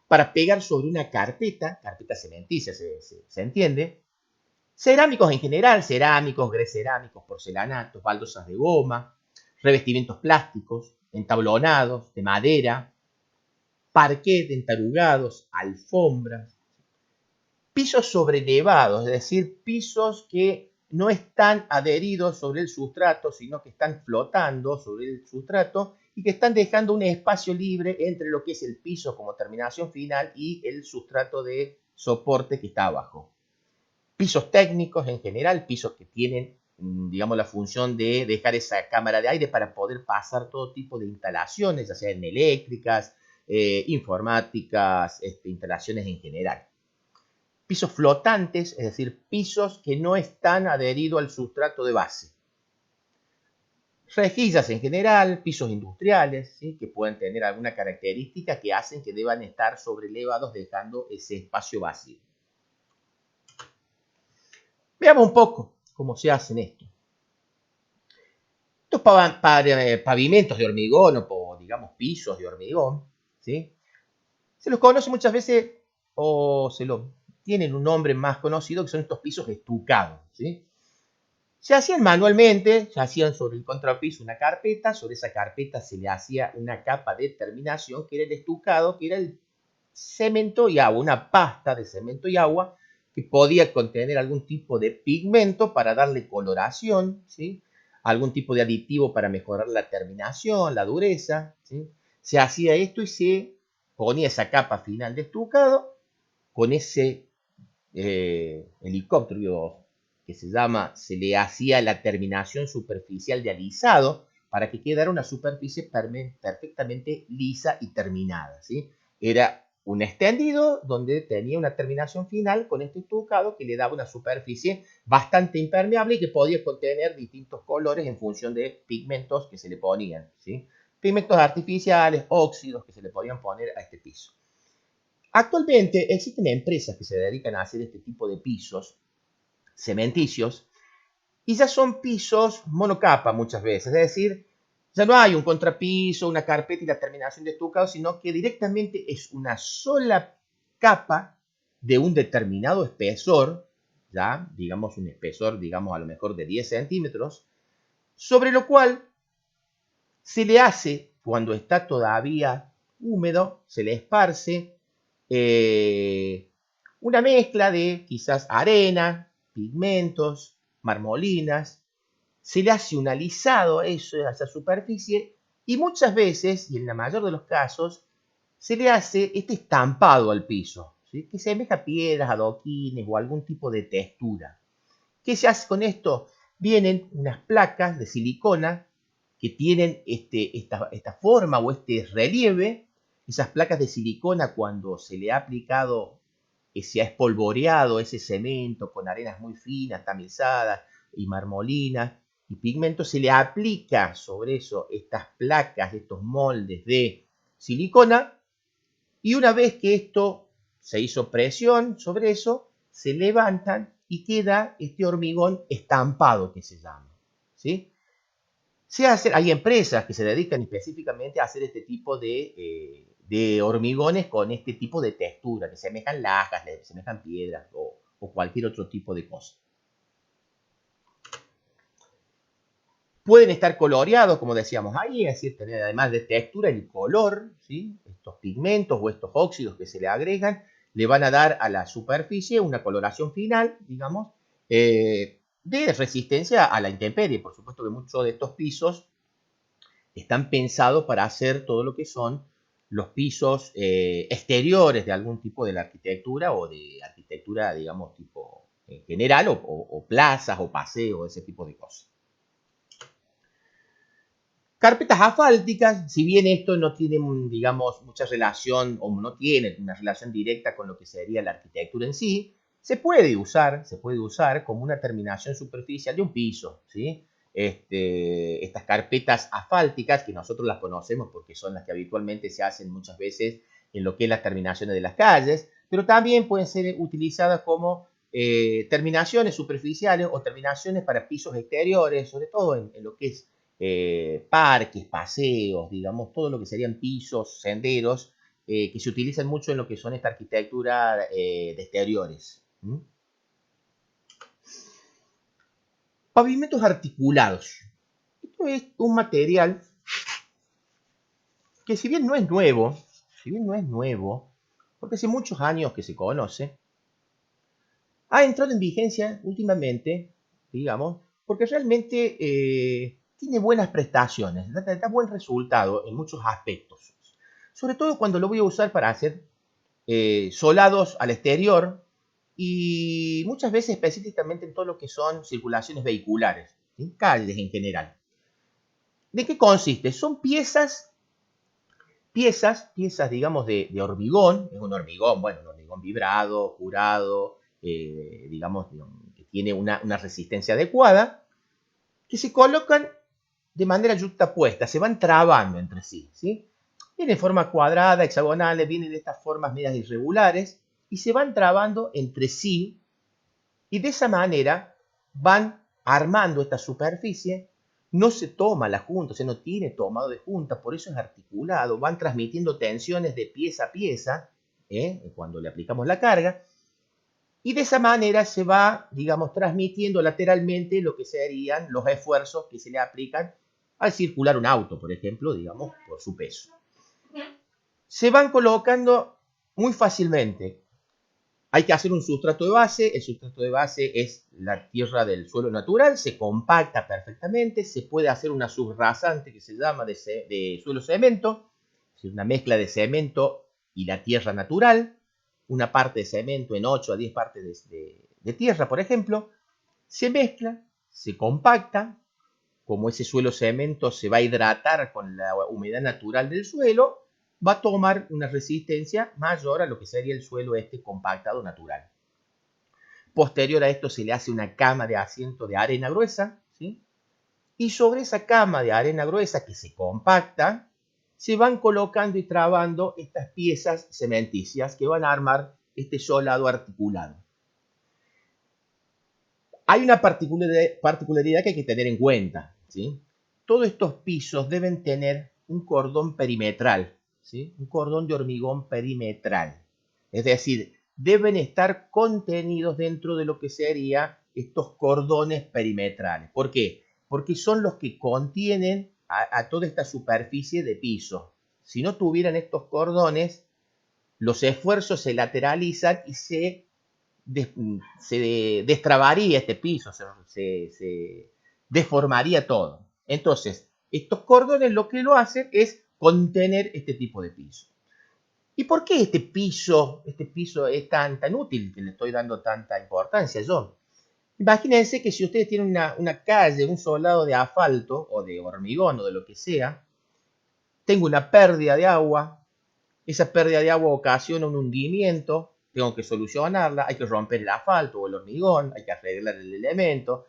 Para pegar sobre una carpeta cementicia, se entiende, Cerámicos en general, cerámicos, grecerámicos, porcelanatos, baldosas de goma, revestimientos plásticos, entablonados, de madera, parquet, entarugados, alfombras, pisos sobrelevados, es decir, pisos que no están adheridos sobre el sustrato, sino que están flotando sobre el sustrato y que están dejando un espacio libre entre lo que es el piso como terminación final y el sustrato de soporte que está abajo. Pisos técnicos en general, pisos que tienen, digamos, la función de dejar esa cámara de aire para poder pasar todo tipo de instalaciones, ya sean eléctricas, informáticas, instalaciones en general. Pisos flotantes, es decir, pisos que no están adheridos al sustrato de base. Rejillas en general, pisos industriales, ¿sí?, que pueden tener alguna característica que hacen que deban estar sobrelevados dejando ese espacio vacío. Veamos un poco cómo se hacen esto. Estos pavimentos de hormigón o, digamos, pisos de hormigón, ¿sí?, se los conoce muchas veces o tienen un nombre más conocido, que son estos pisos estucados, ¿sí? Se hacían manualmente, se hacían sobre el contrapiso una carpeta, sobre esa carpeta se le hacía una capa de terminación, que era el estucado, que era el cemento y agua, una pasta de cemento y agua, que podía contener algún tipo de pigmento para darle coloración, ¿sí?, algún tipo de aditivo para mejorar la terminación, la dureza, ¿sí? Se hacía esto y se ponía esa capa final de estucado con ese helicóptero que se le hacía la terminación superficial de alisado para que quedara una superficie perfectamente lisa y terminada, ¿sí? Era un extendido donde tenía una terminación final con este estucado que le daba una superficie bastante impermeable y que podía contener distintos colores en función de pigmentos que se le ponían, ¿sí? Pigmentos artificiales, óxidos que se le podían poner a este piso. Actualmente existen empresas que se dedican a hacer este tipo de pisos cementicios y ya son pisos monocapa muchas veces, es decir, ya no hay un contrapiso, una carpeta y la terminación de estucado, sino que directamente es una sola capa de un determinado espesor, ya, digamos un espesor, digamos a lo mejor de 10 centímetros, sobre lo cual se le hace, cuando está todavía húmedo, se le esparce una mezcla de quizás arena, pigmentos, marmolinas, se le hace un alisado a esa superficie y muchas veces, y en la mayor de los casos, se le hace este estampado al piso, ¿sí?, que semeja a piedras, adoquines o algún tipo de textura. ¿Qué se hace con esto? Vienen unas placas de silicona que tienen esta forma o este relieve. Esas placas de silicona, cuando se le ha aplicado, se ha espolvoreado ese cemento con arenas muy finas, tamizadas y marmolinas y pigmentos, se le aplica sobre eso estas placas, estos moldes de silicona, y una vez que esto se hizo presión sobre eso, se levantan y queda este hormigón estampado que se llama, ¿sí? Hay empresas que se dedican específicamente a hacer este tipo de hormigones con este tipo de textura, que semejan lajas, semejan piedras o cualquier otro tipo de cosa. Pueden estar coloreados, como decíamos ahí, es decir, tener además de textura el color, ¿sí? Estos pigmentos o estos óxidos que se le agregan le van a dar a la superficie una coloración final, digamos, de resistencia a la intemperie. Por supuesto que muchos de estos pisos están pensados para hacer todo lo que son los pisos exteriores de algún tipo de la arquitectura o de arquitectura, digamos, tipo en general, o plazas o paseos, ese tipo de cosas. Carpetas asfálticas, si bien esto no tiene, digamos, mucha relación o no tiene una relación directa con lo que sería la arquitectura en sí, se puede usar como una terminación superficial de un piso, ¿sí? Estas carpetas asfálticas, que nosotros las conocemos porque son las que habitualmente se hacen muchas veces en lo que es las terminaciones de las calles, pero también pueden ser utilizadas como terminaciones superficiales o terminaciones para pisos exteriores, sobre todo en lo que es parques, paseos, digamos, todo lo que serían pisos, senderos, que se utilizan mucho en lo que son esta arquitectura de exteriores. Pavimentos articulados. Esto es un material que si bien no es nuevo, porque hace muchos años que se conoce, ha entrado en vigencia últimamente, digamos, porque realmente tiene buenas prestaciones, da buen resultado en muchos aspectos. Sobre todo cuando lo voy a usar para hacer solados al exterior y muchas veces específicamente en todo lo que son circulaciones vehiculares, en calles en general. ¿De qué consiste? Son piezas, digamos, de hormigón. Es un hormigón, bueno, un hormigón vibrado, curado, digamos, que tiene una resistencia adecuada, que se colocan de manera yuxtapuesta, se van trabando entre sí, ¿sí? Vienen de forma cuadrada, hexagonales, vienen de estas formas medias irregulares, y se van trabando entre sí, y de esa manera van armando esta superficie. No se toma la junta, o sea, no tiene tomado de junta, por eso es articulado, van transmitiendo tensiones de pieza a pieza, cuando le aplicamos la carga, y de esa manera se va, digamos, transmitiendo lateralmente lo que serían los esfuerzos que se le aplican al circular un auto, por ejemplo, digamos, por su peso. Se van colocando muy fácilmente. Hay que hacer un sustrato de base. El sustrato de base es la tierra del suelo natural, se compacta perfectamente. Se puede hacer una subrasante que se llama de suelo cemento, es decir, una mezcla de cemento y la tierra natural. Una parte de cemento en 8 a 10 partes de tierra, por ejemplo. Se mezcla, se compacta. Como ese suelo cemento se va a hidratar con la humedad natural del suelo, va a tomar una resistencia mayor a lo que sería el suelo compactado natural. Posterior a esto se le hace una cama de asiento de arena gruesa, ¿sí? Y sobre esa cama de arena gruesa que se compacta, se van colocando y trabando estas piezas cementicias que van a armar este solado articulado. Hay una particularidad que hay que tener en cuenta, ¿sí? Todos estos pisos deben tener un cordón perimetral, ¿sí? Un cordón de hormigón perimetral. Es decir, deben estar contenidos dentro de lo que serían estos cordones perimetrales. ¿Por qué? Porque son los que contienen a toda esta superficie de piso. Si no tuvieran estos cordones, los esfuerzos se lateralizan y se destrabaría este piso, se deformaría todo. Entonces, estos cordones lo que lo hacen es contener este tipo de piso. ¿Y por qué este piso es tan útil, que le estoy dando tanta importancia yo? Imagínense que si ustedes tienen una calle, un solado de asfalto o de hormigón o de lo que sea, tengo una pérdida de agua, esa pérdida de agua ocasiona un hundimiento, tengo que solucionarla, hay que romper el asfalto o el hormigón, hay que arreglar el elemento,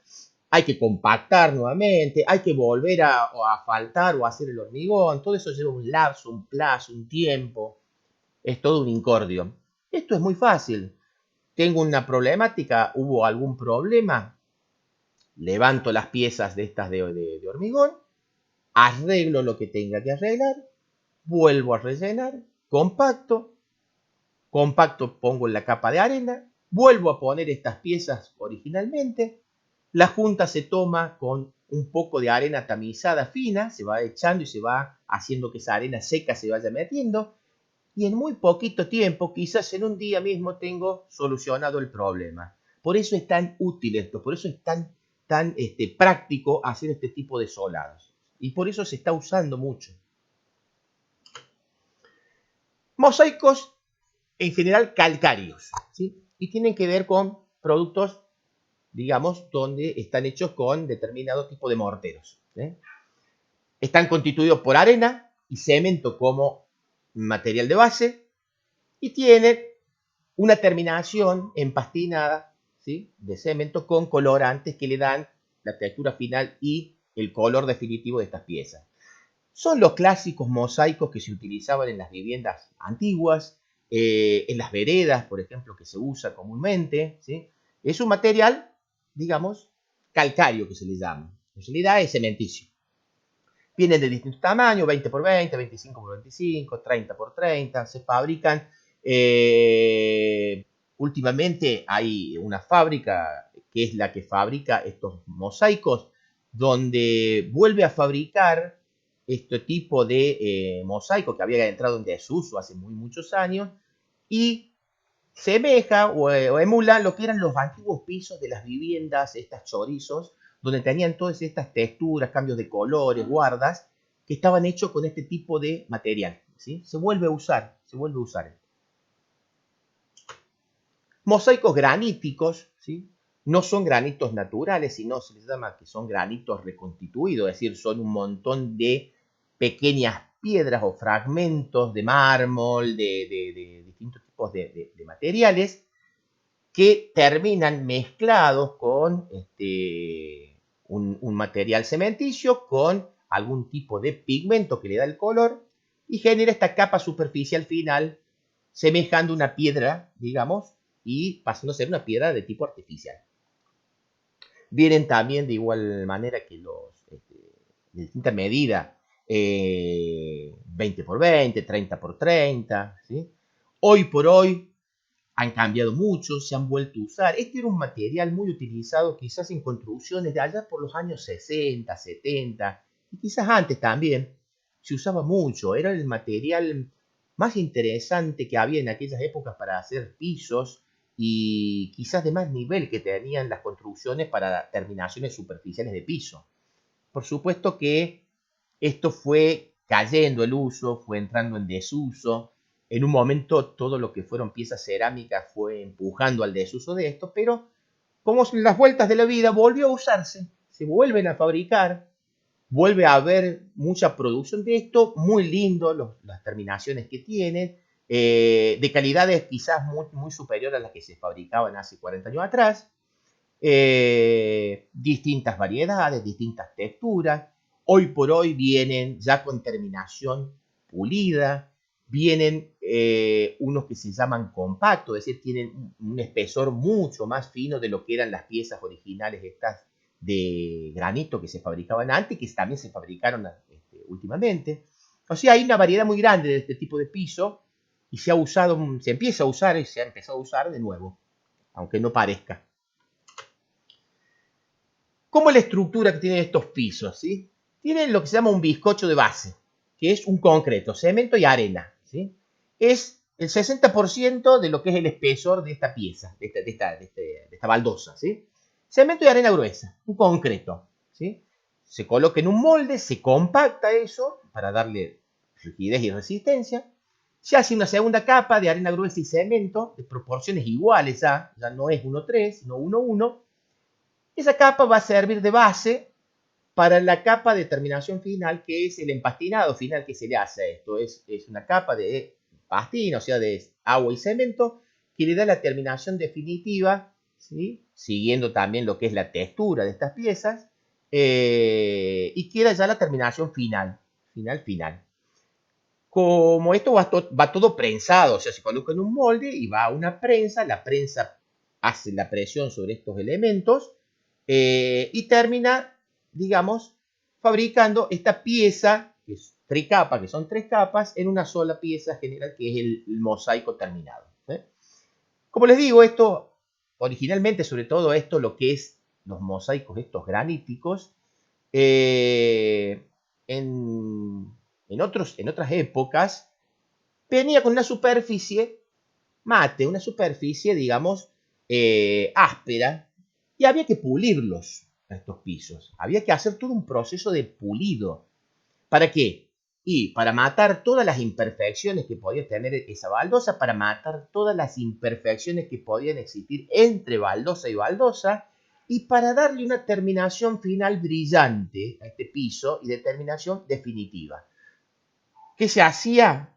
hay que compactar nuevamente, hay que volver a asfaltar o hacer el hormigón, todo eso lleva un lapso, un plazo, un tiempo, es todo un incordio. Esto es muy fácil. Tengo una problemática, hubo algún problema, levanto las piezas de estas de hormigón, arreglo lo que tenga que arreglar, vuelvo a rellenar, compacto, pongo en la capa de arena, vuelvo a poner estas piezas originalmente, la junta se toma con un poco de arena tamizada fina, se va echando y se va haciendo que esa arena seca se vaya metiendo, y en muy poquito tiempo, quizás en un día mismo, tengo solucionado el problema. Por eso es tan útil esto, por eso es tan práctico hacer este tipo de solados. Y por eso se está usando mucho. Mosaicos en general calcáreos, ¿sí? Y tienen que ver con productos, digamos, donde están hechos con determinado tipo de morteros, ¿sí? Están constituidos por arena y cemento como material de base y tienen una terminación empastinada, ¿sí?, de cemento con colorantes que le dan la textura final y el color definitivo de estas piezas. Son los clásicos mosaicos que se utilizaban en las viviendas antiguas, en las veredas, por ejemplo, que se usa comúnmente, ¿sí? Es un material, digamos, calcáreo que se le llama. En realidad es cementicio. Vienen de distintos tamaños, 20 por 20, 25 por 25, 30 por 30. Se fabrican. Últimamente hay una fábrica que es la que fabrica estos mosaicos, donde vuelve a fabricar este tipo de mosaico que había entrado en desuso hace muchos años y semeja o emula lo que eran los antiguos pisos de las viviendas, estas chorizos, donde tenían todas estas texturas, cambios de colores, guardas, que estaban hechos con este tipo de material. ¿Sí? Se vuelve a usar, se vuelve a usar. Mosaicos graníticos, ¿sí? No son granitos naturales, sino se les llama que son granitos reconstituidos, es decir, son un montón de pequeñas piedras o fragmentos de mármol, de distintos tipos de materiales, que terminan mezclados con un material cementicio, con algún tipo de pigmento que le da el color, y genera esta capa superficial final, semejando una piedra, digamos, y pasando a ser una piedra de tipo artificial. Vienen también de igual manera que de distinta medida, 20 por 20, 30 por 30, ¿sí? Hoy por hoy han cambiado mucho, se han vuelto a usar. Este era un material muy utilizado quizás en construcciones de allá por los años 60, 70, y quizás antes también. Se usaba mucho, era el material más interesante que había en aquellas épocas para hacer pisos y quizás de más nivel que tenían las construcciones para terminaciones superficiales de piso. Por supuesto que esto fue cayendo el uso, fue entrando en desuso. En un momento todo lo que fueron piezas cerámicas fue empujando al desuso de esto, pero como en las vueltas de la vida volvió a usarse, se vuelven a fabricar, vuelve a haber mucha producción de esto, muy lindo las terminaciones que tienen, de calidades quizás muy superiores a las que se fabricaban hace 40 años atrás, distintas variedades, distintas texturas. Hoy por hoy vienen ya con terminación pulida, vienen unos que se llaman compactos, es decir, tienen un espesor mucho más fino de lo que eran las piezas originales estas de granito que se fabricaban antes, que también se fabricaron últimamente. O sea, hay una variedad muy grande de este tipo de piso y se empieza a usar y se ha empezado a usar de nuevo, aunque no parezca. ¿Cómo es la estructura que tienen estos pisos? ¿Sí? Tienen lo que se llama un bizcocho de base, que es un concreto, cemento y arena. ¿Sí? Es el 60% de lo que es el espesor de esta pieza, de esta baldosa. ¿Sí? Cemento y arena gruesa, un concreto. ¿Sí? Se coloca en un molde, se compacta eso para darle rigidez y resistencia. Se hace una segunda capa de arena gruesa y cemento de proporciones iguales ya no es 1:3, sino 1:1. Esa capa va a servir de base para la capa de terminación final, que es el empastinado final que se le hace a esto. Es una capa de pastina, o sea, de agua y cemento, que le da la terminación definitiva, ¿sí? Siguiendo también lo que es la textura de estas piezas, y queda ya la terminación final. Como esto va todo prensado, o sea, se coloca en un molde y va a una prensa, la prensa hace la presión sobre estos elementos, y termina, digamos, fabricando esta pieza, que es tricapa, que son 3 capas, en una sola pieza general, que es el mosaico terminado. Como les digo, esto, originalmente, sobre todo esto, lo que es los mosaicos, estos graníticos, en otras épocas, venía con una superficie mate, una superficie, digamos, áspera, y había que pulirlos a estos pisos. Había que hacer todo un proceso de pulido. ¿Para qué? Y para matar todas las imperfecciones que podía tener esa baldosa, para matar todas las imperfecciones que podían existir entre baldosa y baldosa, y para darle una terminación final brillante a este piso y de terminación definitiva. ¿Qué se hacía?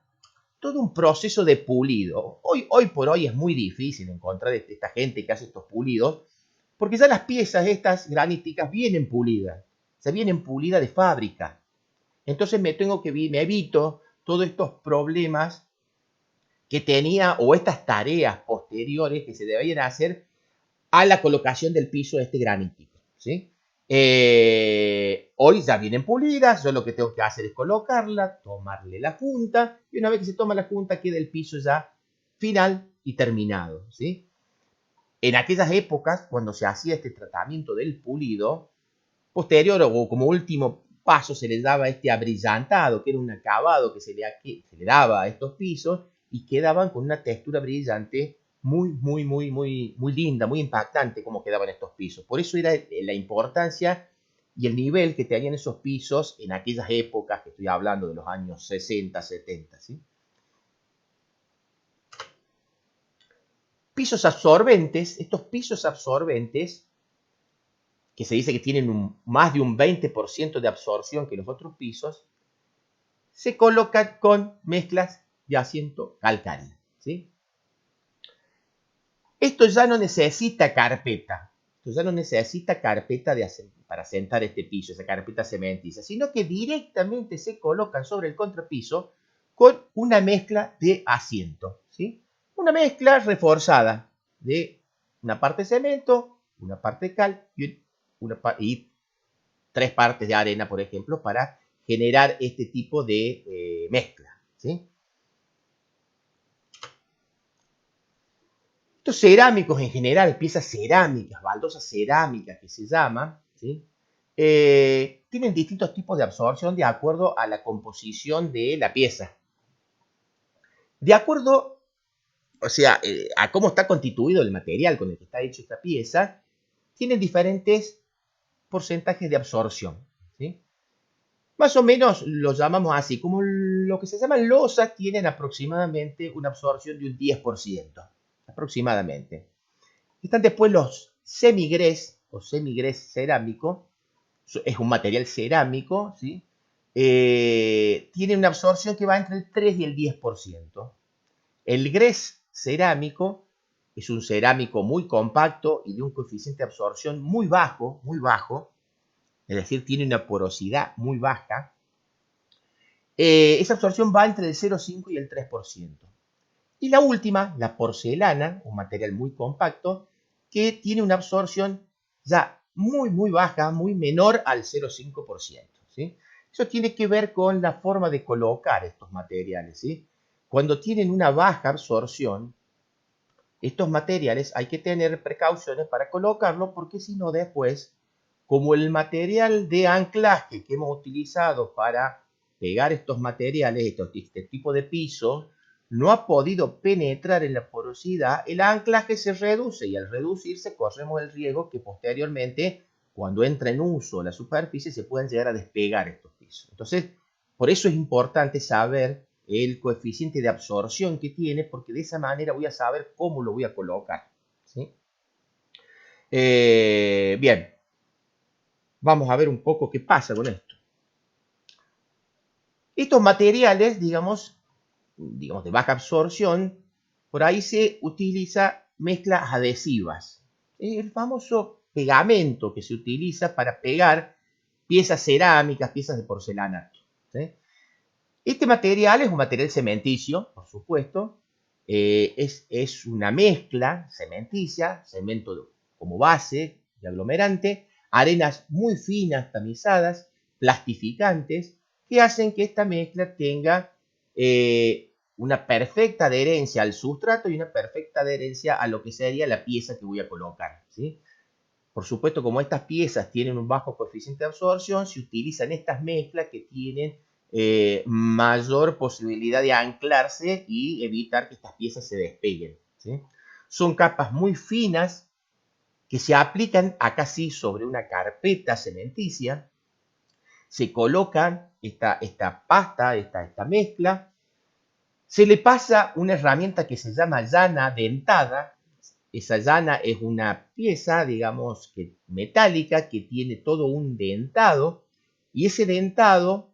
Todo un proceso de pulido. Hoy por hoy es muy difícil encontrar esta gente que hace estos pulidos, porque ya las piezas estas graníticas vienen pulidas, se vienen pulidas de fábrica. Entonces me evito todos estos problemas que tenía o estas tareas posteriores que se debían hacer a la colocación del piso de este granítico. ¿Sí? Hoy ya vienen pulidas, yo lo que tengo que hacer es colocarla, tomarle la punta, y una vez que se toma la punta queda el piso ya final y terminado. ¿Sí? En aquellas épocas, cuando se hacía este tratamiento del pulido, posterior o como último paso se le daba este abrillantado, que era un acabado que se le daba a estos pisos y quedaban con una textura brillante muy linda, muy impactante como quedaban estos pisos. Por eso era la importancia y el nivel que tenían esos pisos en aquellas épocas, que estoy hablando de los años 60, 70, ¿sí? Pisos absorbentes, estos pisos absorbentes, que se dice que tienen más de un 20% de absorción que los otros pisos, se colocan con mezclas de asiento calcáreo, ¿sí? Esto ya no necesita carpeta, esto ya no necesita carpeta para sentar este piso, esa carpeta cementicia, sino que directamente se colocan sobre el contrapiso con una mezcla de asiento, ¿sí? Una mezcla reforzada de una parte de cemento, una parte de cal y 3 partes de arena, por ejemplo, para generar este tipo de mezcla, ¿sí? Estos cerámicos en general, piezas cerámicas, baldosas cerámicas que se llaman, ¿sí? Tienen distintos tipos de absorción de acuerdo a la composición de la pieza. De acuerdo, o sea, a cómo está constituido el material con el que está hecho esta pieza, tienen diferentes porcentajes de absorción, ¿sí? Más o menos lo llamamos así, como lo que se llaman losas tienen aproximadamente una absorción de un 10%, aproximadamente. Están después los semigrés o semigrés cerámico, es un material cerámico, ¿sí? Tiene una absorción que va entre el 3 y el 10%. El grés cerámico es un cerámico muy compacto y de un coeficiente de absorción muy bajo, es decir, tiene una porosidad muy baja. Esa absorción va entre el 0,5 y el 3%. Y la última, la porcelana, un material muy compacto, que tiene una absorción ya muy baja, muy menor al 0,5%, ¿sí? Eso tiene que ver con la forma de colocar estos materiales, ¿sí? Cuando tienen una baja absorción, estos materiales hay que tener precauciones para colocarlo porque si no después, como el material de anclaje que hemos utilizado para pegar estos materiales, este tipo de piso, no ha podido penetrar en la porosidad, el anclaje se reduce y al reducirse corremos el riesgo que posteriormente, cuando entra en uso la superficie, se puedan llegar a despegar estos pisos. Entonces, por eso es importante saber el coeficiente de absorción que tiene, porque de esa manera voy a saber cómo lo voy a colocar, ¿sí? Bien, vamos a ver un poco qué pasa con esto. Estos materiales, digamos de baja absorción, por ahí se utiliza mezclas adhesivas. El famoso pegamento que se utiliza para pegar piezas cerámicas, piezas de porcelanato, ¿sí? Este material es un material cementicio, por supuesto. Es una mezcla cementicia, cemento como base de aglomerante, arenas muy finas, tamizadas, plastificantes, que hacen que esta mezcla tenga una perfecta adherencia al sustrato y una perfecta adherencia a lo que sería la pieza que voy a colocar, ¿sí? Por supuesto, como estas piezas tienen un bajo coeficiente de absorción, se utilizan estas mezclas que tienen mayor posibilidad de anclarse y evitar que estas piezas se despeguen, ¿sí? Son capas muy finas que se aplican acá sí sobre una carpeta cementicia. Se colocan esta pasta, esta mezcla. Se le pasa una herramienta que se llama llana dentada. Esa llana es una pieza, digamos, metálica que tiene todo un dentado y ese dentado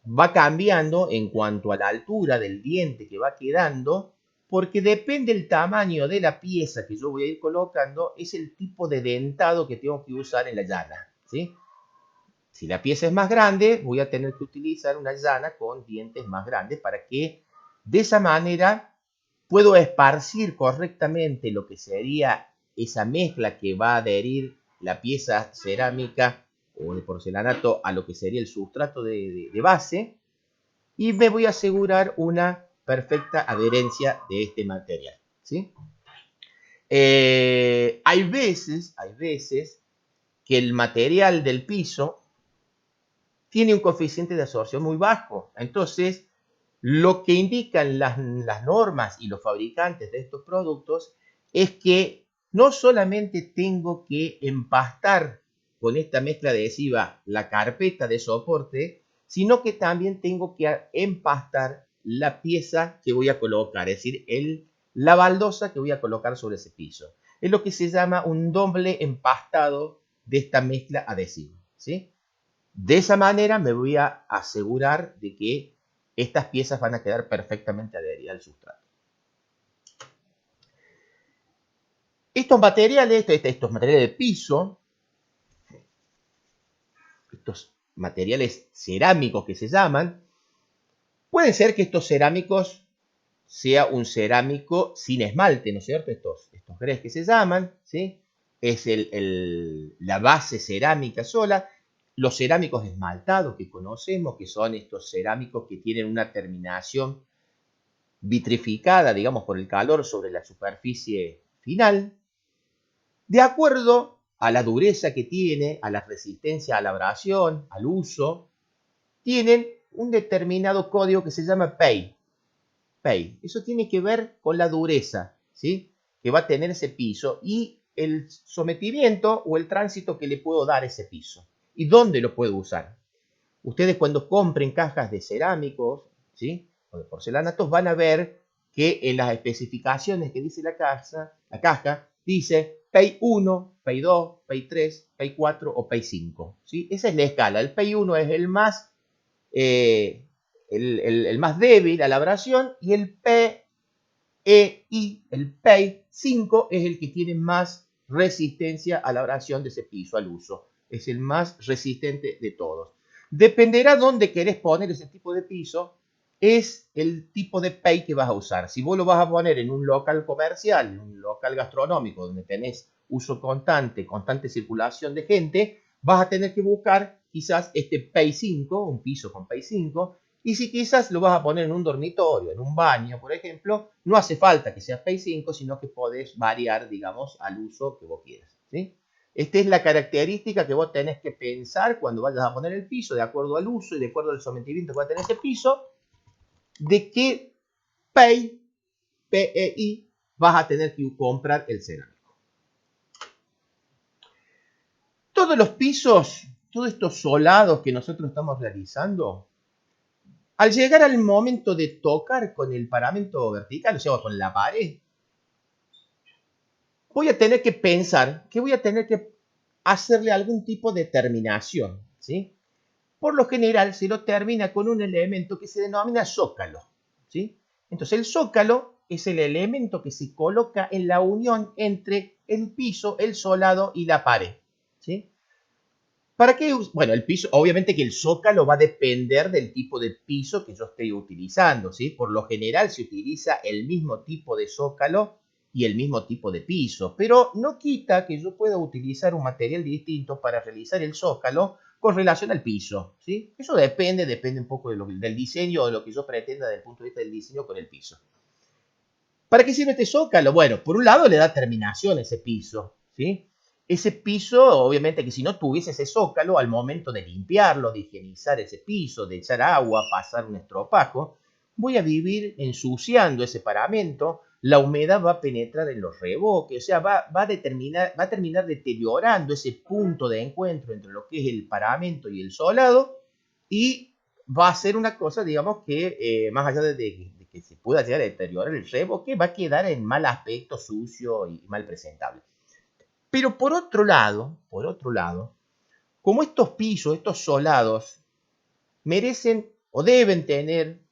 va cambiando en cuanto a la altura del diente que va quedando, porque depende del tamaño de la pieza que yo voy a ir colocando, es el tipo de dentado que tengo que usar en la llana, ¿sí? Si la pieza es más grande, voy a tener que utilizar una llana con dientes más grandes para que de esa manera puedo esparcir correctamente lo que sería esa mezcla que va a adherir la pieza cerámica o de porcelanato a lo que sería el sustrato de base y me voy a asegurar una perfecta adherencia de este material, ¿sí? Hay veces que el material del piso tiene un coeficiente de absorción muy bajo. Entonces, lo que indican las normas y los fabricantes de estos productos es que no solamente tengo que empastar con esta mezcla adhesiva la carpeta de soporte, sino que también tengo que empastar la pieza que voy a colocar, es decir, la baldosa que voy a colocar sobre ese piso. Es lo que se llama un doble empastado de esta mezcla adhesiva, ¿sí? De esa manera me voy a asegurar de que estas piezas van a quedar perfectamente adheridas al sustrato. Estos materiales de piso, estos materiales cerámicos que se llaman, pueden ser que estos cerámicos sea un cerámico sin esmalte, ¿no es cierto? Estos grés que se llaman, ¿sí? Es la base cerámica sola. Los cerámicos esmaltados que conocemos, que son estos cerámicos que tienen una terminación vitrificada, digamos, por el calor sobre la superficie final, de acuerdo a la dureza que tiene, a la resistencia a la abrasión, al uso, tienen un determinado código que se llama PEI. PEI. Eso tiene que ver con la dureza, ¿sí?, que va a tener ese piso y el sometimiento o el tránsito que le puedo dar a ese piso. ¿Y dónde lo puedo usar? Ustedes cuando compren cajas de cerámicos, ¿sí?, o de porcelanatos, van a ver que en las especificaciones que dice la caja dice PEI 1, PEI 2, PEI 3, PEI 4 o PEI 5. ¿Sí? Esa es la escala. El PEI 1 es el más débil a la abrasión y el PEI, el PEI 5 es el que tiene más resistencia a la abrasión de ese piso, al uso. Es el más resistente de todos. Dependerá dónde querés poner ese tipo de piso, es el tipo de PEI que vas a usar. Si vos lo vas a poner en un local comercial, en un local gastronómico, donde tenés uso constante circulación de gente, vas a tener que buscar quizás este PEI 5, un piso con PEI 5, y si quizás lo vas a poner en un dormitorio, en un baño, por ejemplo, no hace falta que sea PEI 5, sino que podés variar, digamos, al uso que vos quieras, ¿sí? Esta es la característica que vos tenés que pensar cuando vayas a poner el piso, de acuerdo al uso y de acuerdo al sometimiento que va a tener ese piso, de qué PEI vas a tener que comprar el cerámico. Todos los pisos, todos estos solados que nosotros estamos realizando, al llegar al momento de tocar con el paramento vertical, o sea, con la pared, voy a tener que pensar que voy a tener que hacerle algún tipo de terminación, ¿sí? Por lo general se lo termina con un elemento que se denomina zócalo, ¿sí? Entonces el zócalo es el elemento que se coloca en la unión entre el piso, el solado y la pared, ¿sí? ¿Para qué? Bueno, el piso, obviamente que el zócalo va a depender del tipo de piso que yo estoy utilizando, ¿sí? Por lo general se utiliza el mismo tipo de zócalo y el mismo tipo de piso, pero no quita que yo pueda utilizar un material distinto para realizar el zócalo con relación al piso, ¿sí? Eso depende un poco del diseño o de lo que yo pretenda desde el punto de vista del diseño con el piso. ¿Para qué sirve este zócalo? Bueno, por un lado le da terminación a ese piso, ¿sí? Ese piso, obviamente que si no tuviese ese zócalo, al momento de limpiarlo, de higienizar ese piso, de echar agua, pasar un estropajo, voy a vivir ensuciando ese paramento, la humedad va a penetrar en los revoques, o sea, va a terminar deteriorando ese punto de encuentro entre lo que es el paramento y el solado, y va a ser una cosa, digamos, que más allá de que se pueda llegar a deteriorar el revoque, va a quedar en mal aspecto, sucio y mal presentable. Pero por otro lado, como estos pisos, estos solados, merecen o deben tener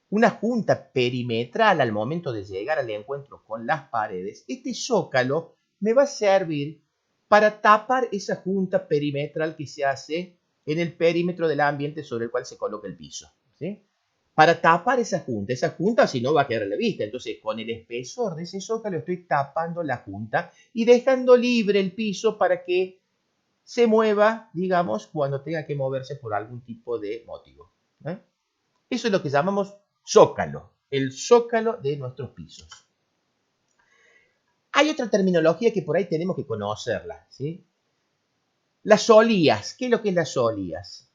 una junta perimetral al momento de llegar al encuentro con las paredes, este zócalo me va a servir para tapar esa junta perimetral que se hace en el perímetro del ambiente sobre el cual se coloca el piso, ¿sí? Para tapar esa junta si no va a quedar a la vista. Entonces, con el espesor de ese zócalo estoy tapando la junta y dejando libre el piso para que se mueva, digamos, cuando tenga que moverse por algún tipo de motivo, ¿eh? Eso es lo que llamamos zócalo, el zócalo de nuestros pisos. Hay otra terminología que por ahí tenemos que conocerla, ¿sí? Las solías. ¿Qué es lo que es las solías?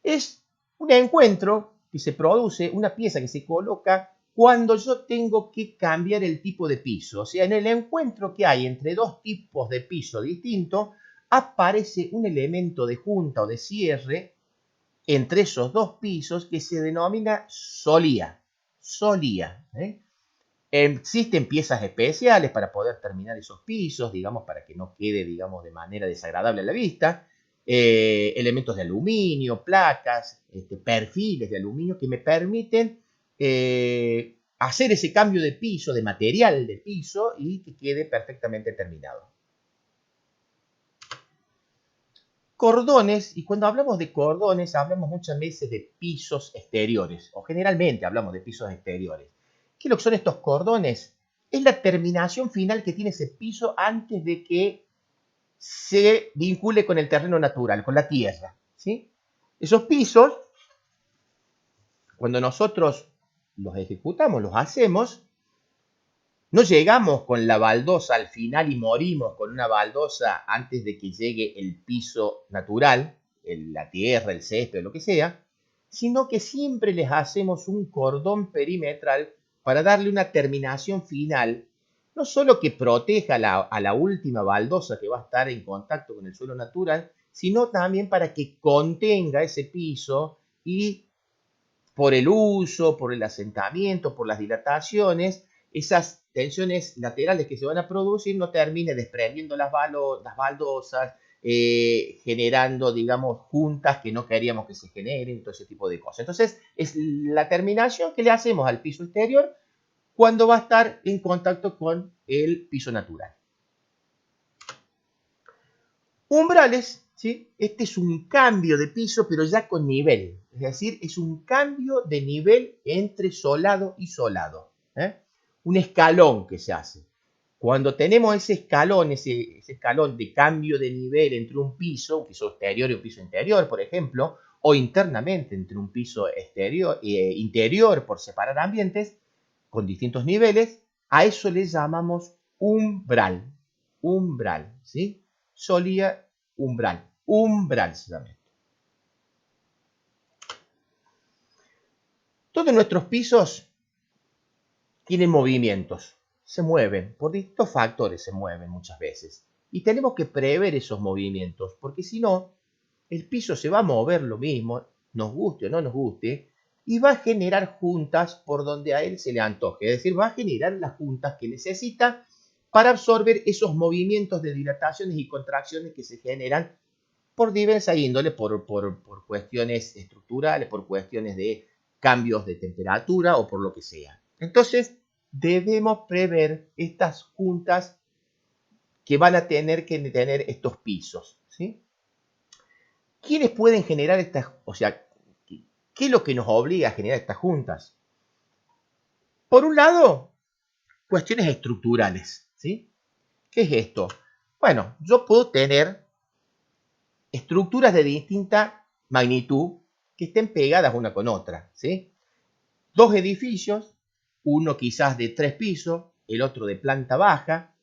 Es un encuentro que se produce, una pieza que se coloca cuando yo tengo que cambiar el tipo de piso. O sea, en el encuentro que hay entre dos tipos de piso distintos, aparece un elemento de junta o de cierre entre esos dos pisos que se denomina solía. Solía. Existen piezas especiales para poder terminar esos pisos, digamos, para que no quede, digamos, de manera desagradable a la vista. Elementos de aluminio, placas, perfiles de aluminio que me permiten hacer ese cambio de piso, de material de piso y que quede perfectamente terminado. Cordones, y cuando hablamos de cordones hablamos muchas veces de pisos exteriores, o generalmente hablamos de pisos exteriores. ¿Qué es lo que son estos cordones? Es la terminación final que tiene ese piso antes de que se vincule con el terreno natural, con la tierra, ¿sí? Esos pisos, cuando nosotros los ejecutamos, los hacemos, no llegamos con la baldosa al final y morimos con una baldosa antes de que llegue el piso natural, la tierra, el césped, lo que sea, sino que siempre les hacemos un cordón perimetral para darle una terminación final, no solo que proteja a la última baldosa que va a estar en contacto con el suelo natural, sino también para que contenga ese piso y por el uso, por el asentamiento, por las dilataciones, esas tensiones laterales que se van a producir no termine desprendiendo las baldosas, generando, digamos, juntas que no queríamos que se generen, todo ese tipo de cosas. Entonces, es la terminación que le hacemos al piso exterior cuando va a estar en contacto con el piso natural. Umbrales, ¿sí? Este es un cambio de piso, pero ya con nivel. Es decir, es un cambio de nivel entre solado y solado. Un escalón que se hace. Cuando tenemos ese escalón de cambio de nivel entre un piso exterior y un piso interior, por ejemplo, o internamente entre un piso exterior, interior por separar ambientes con distintos niveles, a eso le llamamos umbral. Umbral, ¿sí? Solía, umbral. Umbral se llama esto. Todos nuestros pisos tienen movimientos, se mueven, por distintos factores se mueven muchas veces. Y tenemos que prever esos movimientos, porque si no, el piso se va a mover lo mismo, nos guste o no nos guste, y va a generar juntas por donde a él se le antoje. Es decir, va a generar las juntas que necesita para absorber esos movimientos de dilataciones y contracciones que se generan por diversa índole, por cuestiones estructurales, por cuestiones de cambios de temperatura o por lo que sea. Entonces, debemos prever estas juntas que van a tener que tener estos pisos, ¿sí? ¿Quiénes pueden generar estas, o sea, qué es lo que nos obliga a generar estas juntas? Por un lado, cuestiones estructurales, ¿sí? ¿Qué es esto? Bueno, yo puedo tener estructuras de distinta magnitud que estén pegadas una con otra, ¿sí? Dos edificios, uno quizás de 3 pisos, el otro de planta baja,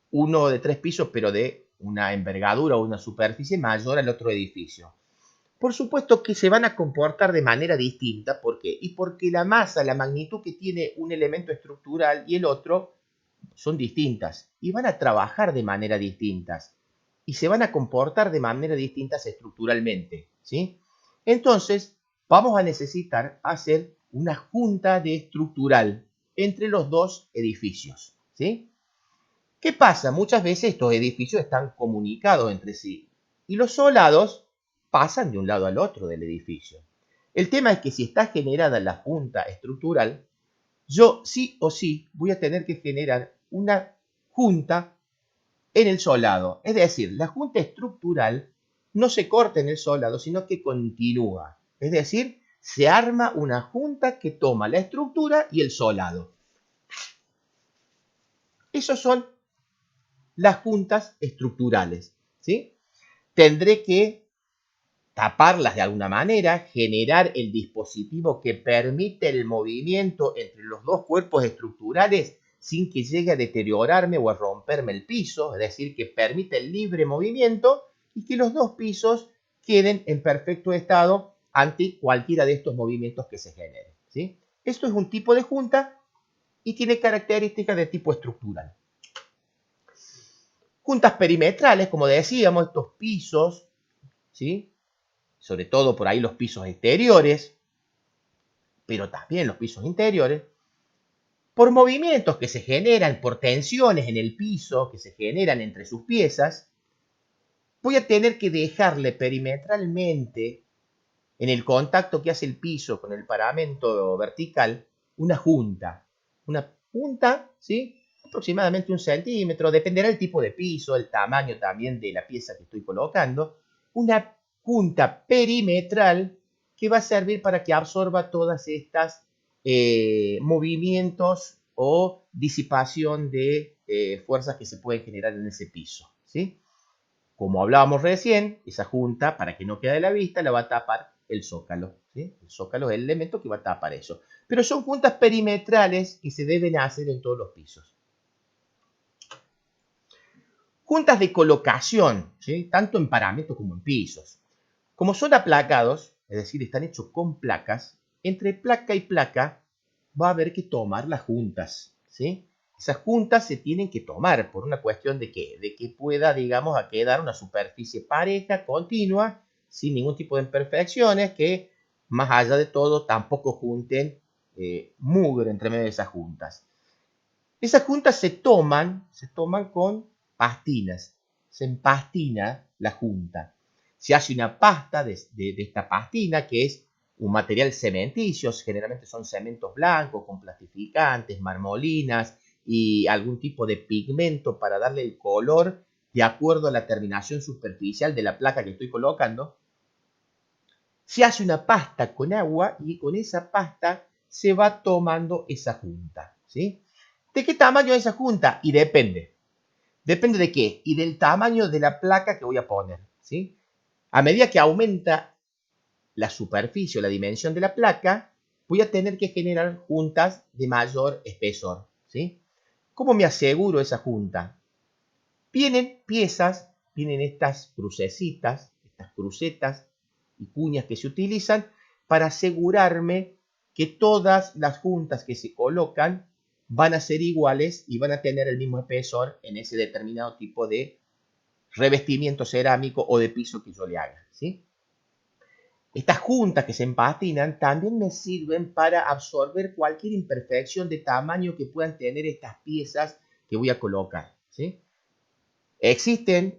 uno de 3 pisos pero de una envergadura o una superficie mayor al otro edificio. Por supuesto que se van a comportar de manera distinta, ¿por qué? Y porque la masa, la magnitud que tiene un elemento estructural y el otro son distintas y van a trabajar de manera distintas y se van a comportar de manera distintas estructuralmente, ¿sí? Entonces, vamos a necesitar hacer una junta de estructural entre los dos edificios, ¿sí? ¿Qué pasa? Muchas veces estos edificios están comunicados entre sí y los solados pasan de un lado al otro del edificio. El tema es que si está generada la junta estructural, yo sí o sí voy a tener que generar una junta en el solado. Es decir, la junta estructural no se corta en el solado, sino que continúa. Es decir, se arma una junta que toma la estructura y el solado. Esos son las juntas estructurales, ¿sí? Tendré que taparlas de alguna manera, generar el dispositivo que permite el movimiento entre los dos cuerpos estructurales sin que llegue a deteriorarme o a romperme el piso, es decir, que permite el libre movimiento y que los dos pisos queden en perfecto estado ante cualquiera de estos movimientos que se generen, ¿sí? Esto es un tipo de junta y tiene características de tipo estructural. Juntas perimetrales, como decíamos, estos pisos, ¿sí? Sobre todo por ahí los pisos exteriores, pero también los pisos interiores, por movimientos que se generan, por tensiones en el piso que se generan entre sus piezas, voy a tener que dejarle perimetralmente, en el contacto que hace el piso con el paramento vertical, una junta. Una junta, ¿sí? Aproximadamente 1 centímetro, dependerá del tipo de piso, el tamaño también de la pieza que estoy colocando. Una junta perimetral que va a servir para que absorba todas estas movimientos o disipación de fuerzas que se pueden generar en ese piso, ¿sí? Como hablábamos recién, esa junta, para que no quede a la vista, la va a tapar el zócalo, ¿sí? El zócalo es el elemento que va a tapar eso. Pero son juntas perimetrales que se deben hacer en todos los pisos. Juntas de colocación, ¿sí? Tanto en paramentos como en pisos. Como son aplacados, es decir, están hechos con placas, entre placa y placa va a haber que tomar las juntas, ¿sí? Esas juntas se tienen que tomar por una cuestión de que pueda, digamos, a quedar una superficie pareja, continua, sin ningún tipo de imperfecciones, que más allá de todo tampoco junten mugre entre medio de esas juntas. Esas juntas se toman con pastinas, se empastina la junta. Se hace una pasta de esta pastina, que es un material cementicio, generalmente son cementos blancos con plastificantes, marmolinas y algún tipo de pigmento para darle el color de acuerdo a la terminación superficial de la placa que estoy colocando. Se hace una pasta con agua y con esa pasta se va tomando esa junta, ¿sí? ¿De qué tamaño es esa junta? Y depende. ¿Depende de qué? Y del tamaño de la placa que voy a poner, ¿sí? A medida que aumenta la superficie o la dimensión de la placa, voy a tener que generar juntas de mayor espesor, ¿sí? ¿Cómo me aseguro esa junta? Vienen piezas, vienen estas crucecitas, estas crucetas y cuñas que se utilizan para asegurarme que todas las juntas que se colocan van a ser iguales y van a tener el mismo espesor en ese determinado tipo de revestimiento cerámico o de piso que yo le haga, ¿sí? Estas juntas que se empastinan también me sirven para absorber cualquier imperfección de tamaño que puedan tener estas piezas que voy a colocar, ¿sí? Existen,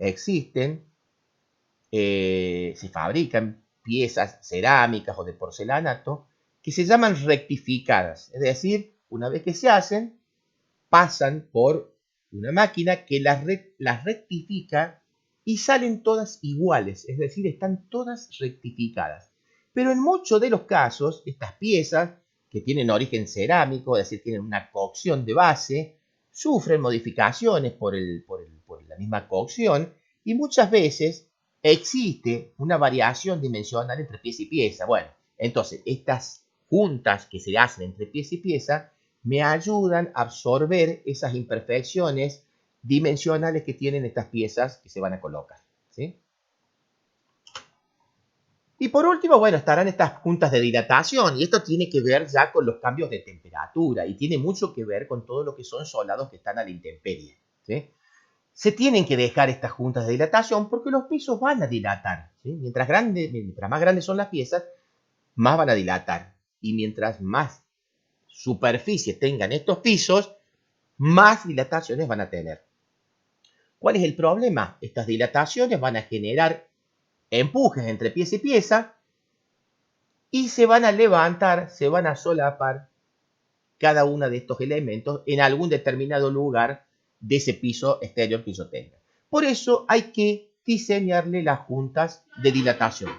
se fabrican piezas cerámicas o de porcelanato que se llaman rectificadas, es decir, una vez que se hacen, pasan por una máquina que las rectifica y salen todas iguales, es decir, están todas rectificadas. Pero en muchos de los casos, estas piezas que tienen origen cerámico, es decir, tienen una cocción de base, sufren modificaciones por la misma cocción y muchas veces existe una variación dimensional entre pieza y pieza. Bueno, entonces estas juntas que se hacen entre pieza y pieza me ayudan a absorber esas imperfecciones dimensionales que tienen estas piezas que se van a colocar, ¿sí? Y por último, bueno, estarán estas juntas de dilatación, y esto tiene que ver ya con los cambios de temperatura, y tiene mucho que ver con todo lo que son soldados que están a la intemperie, ¿sí? Se tienen que dejar estas juntas de dilatación porque los pisos van a dilatar, ¿sí? Mientras más grandes son las piezas, más van a dilatar, y mientras más superficie tengan estos pisos, más dilataciones van a tener. ¿Cuál es el problema? Estas dilataciones van a generar empujes entre pieza y pieza y se van a levantar, se van a solapar cada uno de estos elementos en algún determinado lugar de ese piso exterior que yo tenga. Por eso hay que diseñarle las juntas de dilatación.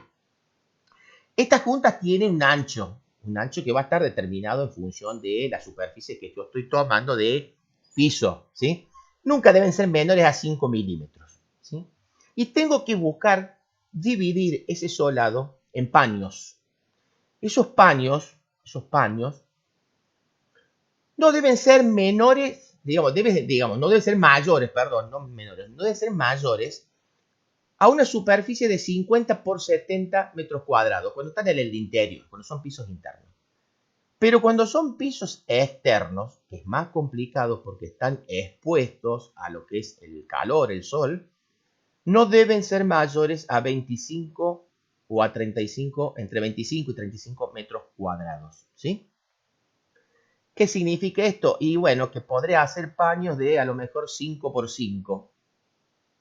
Estas juntas tienen un ancho que va a estar determinado en función de la superficie que yo estoy tomando de piso, ¿sí? Nunca deben ser menores a 5 milímetros, ¿sí? Y tengo que buscar dividir ese solado en paños. Esos paños no deben ser menores no deben ser mayores, perdón, no menores, no deben ser mayores a una superficie de 50 por 70 metros cuadrados, cuando están en el interior, cuando son pisos internos. Pero cuando son pisos externos, que es más complicado porque están expuestos a lo que es el calor, el sol, no deben ser mayores a 25 o a 35, entre 25 y 35 metros cuadrados, ¿sí? ¿Qué significa esto? Y bueno, que podré hacer paños de a lo mejor 5 por 5,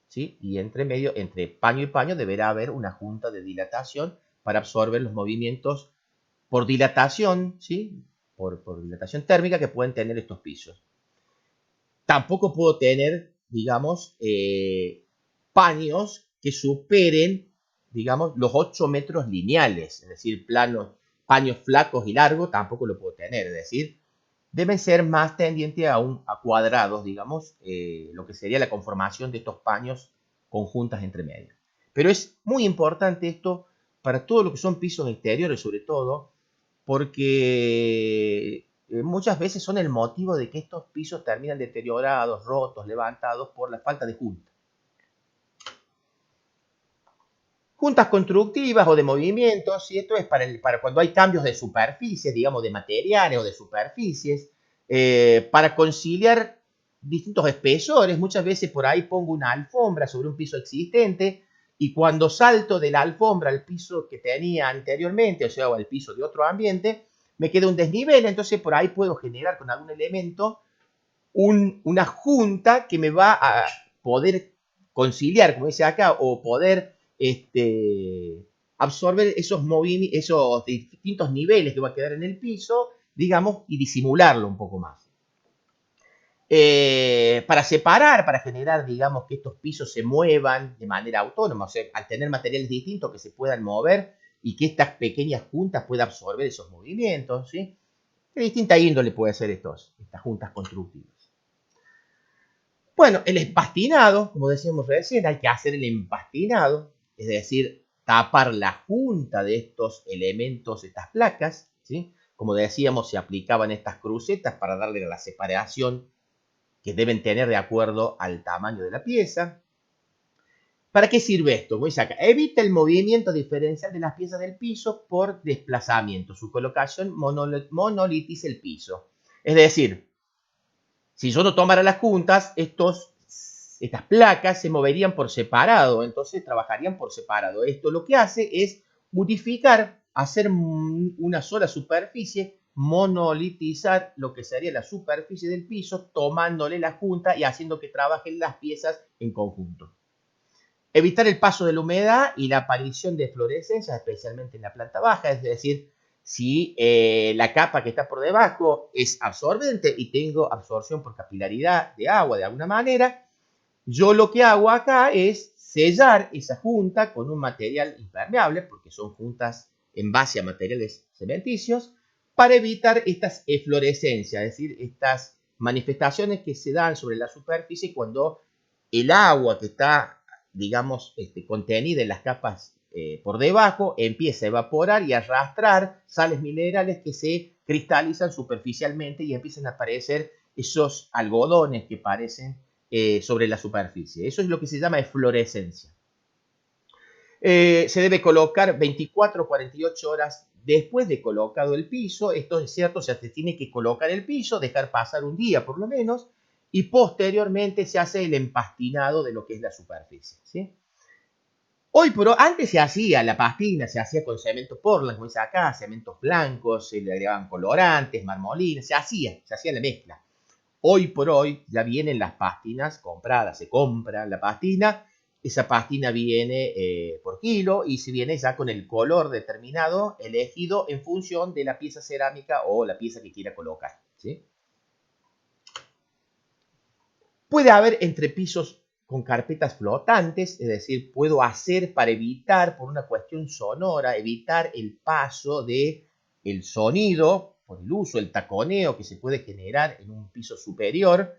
¿sí? Y entre medio, entre paño y paño, deberá haber una junta de dilatación para absorber los movimientos por dilatación, ¿sí? Por dilatación térmica que pueden tener estos pisos. Tampoco puedo tener, digamos, paños que superen, digamos, los 8 metros lineales, es decir, paños flacos y largos, tampoco lo puedo tener, es decir, deben ser más tendientes a cuadrados, digamos, lo que sería la conformación de estos paños conjuntas entre medias. Pero es muy importante esto para todo lo que son pisos exteriores, sobre todo, porque muchas veces son el motivo de que estos pisos terminan deteriorados, rotos, levantados por la falta de junta. Juntas constructivas o de movimientos, y esto es para cuando hay cambios de superficies, digamos, de materiales o de superficies, para conciliar distintos espesores. Muchas veces por ahí pongo una alfombra sobre un piso existente y cuando salto de la alfombra al piso que tenía anteriormente, o sea, al piso de otro ambiente, me queda un desnivel, entonces por ahí puedo generar con algún elemento una junta que me va a poder conciliar, como dice acá, o poder absorber esos distintos niveles que va a quedar en el piso, digamos, y disimularlo un poco más. Para separar, para generar, digamos, que estos pisos se muevan de manera autónoma, o sea, al tener materiales distintos que se puedan mover y que estas pequeñas juntas puedan absorber esos movimientos, ¿sí? De distinta índole puede ser estas juntas constructivas. Bueno, el empastinado, como decíamos recién, hay que hacer el empastinado, es decir, tapar la junta de estos elementos, estas placas, ¿sí? Como decíamos, se aplicaban estas crucetas para darle la separación que deben tener de acuerdo al tamaño de la pieza. ¿Para qué sirve esto? Voy a sacar. Evita el movimiento diferencial de las piezas del piso por desplazamiento. Su colocación monolitiza el piso. Es decir, si yo no tomara las juntas, estas placas se moverían por separado, entonces trabajarían por separado. Esto lo que hace es unificar, hacer una sola superficie, monolitizar lo que sería la superficie del piso, tomándole la junta y haciendo que trabajen las piezas en conjunto. Evitar el paso de la humedad y la aparición de fluorescencias, especialmente en la planta baja, es decir, si la capa que está por debajo es absorbente y tengo absorción por capilaridad de agua de alguna manera, yo lo que hago acá es sellar esa junta con un material impermeable, porque son juntas en base a materiales cementicios, para evitar estas eflorescencias, es decir, estas manifestaciones que se dan sobre la superficie cuando el agua que está, digamos, contenida en las capas por debajo empieza a evaporar y a arrastrar sales minerales que se cristalizan superficialmente y empiezan a aparecer esos algodones que parecen sobre la superficie. Eso es lo que se llama eflorescencia. Se debe colocar 24 o 48 horas después de colocado el piso. Esto es cierto, o sea, se tiene que colocar el piso, dejar pasar un día por lo menos, y posteriormente se hace el empastinado de lo que es la superficie, ¿sí? Antes se hacía la pastina, se hacía con cemento Portland, como dice acá, cementos blancos, se le agregaban colorantes, marmolina, se hacía la mezcla. Hoy por hoy ya vienen las pastinas compradas, se compra la pastina, esa pastina viene por kilo y se viene ya con el color determinado, elegido en función de la pieza cerámica o la pieza que quiera colocar, ¿sí? Puede haber entrepisos con carpetas flotantes, es decir, puedo hacer para evitar, por una cuestión sonora, evitar el paso del sonido, por el uso, el taconeo que se puede generar en un piso superior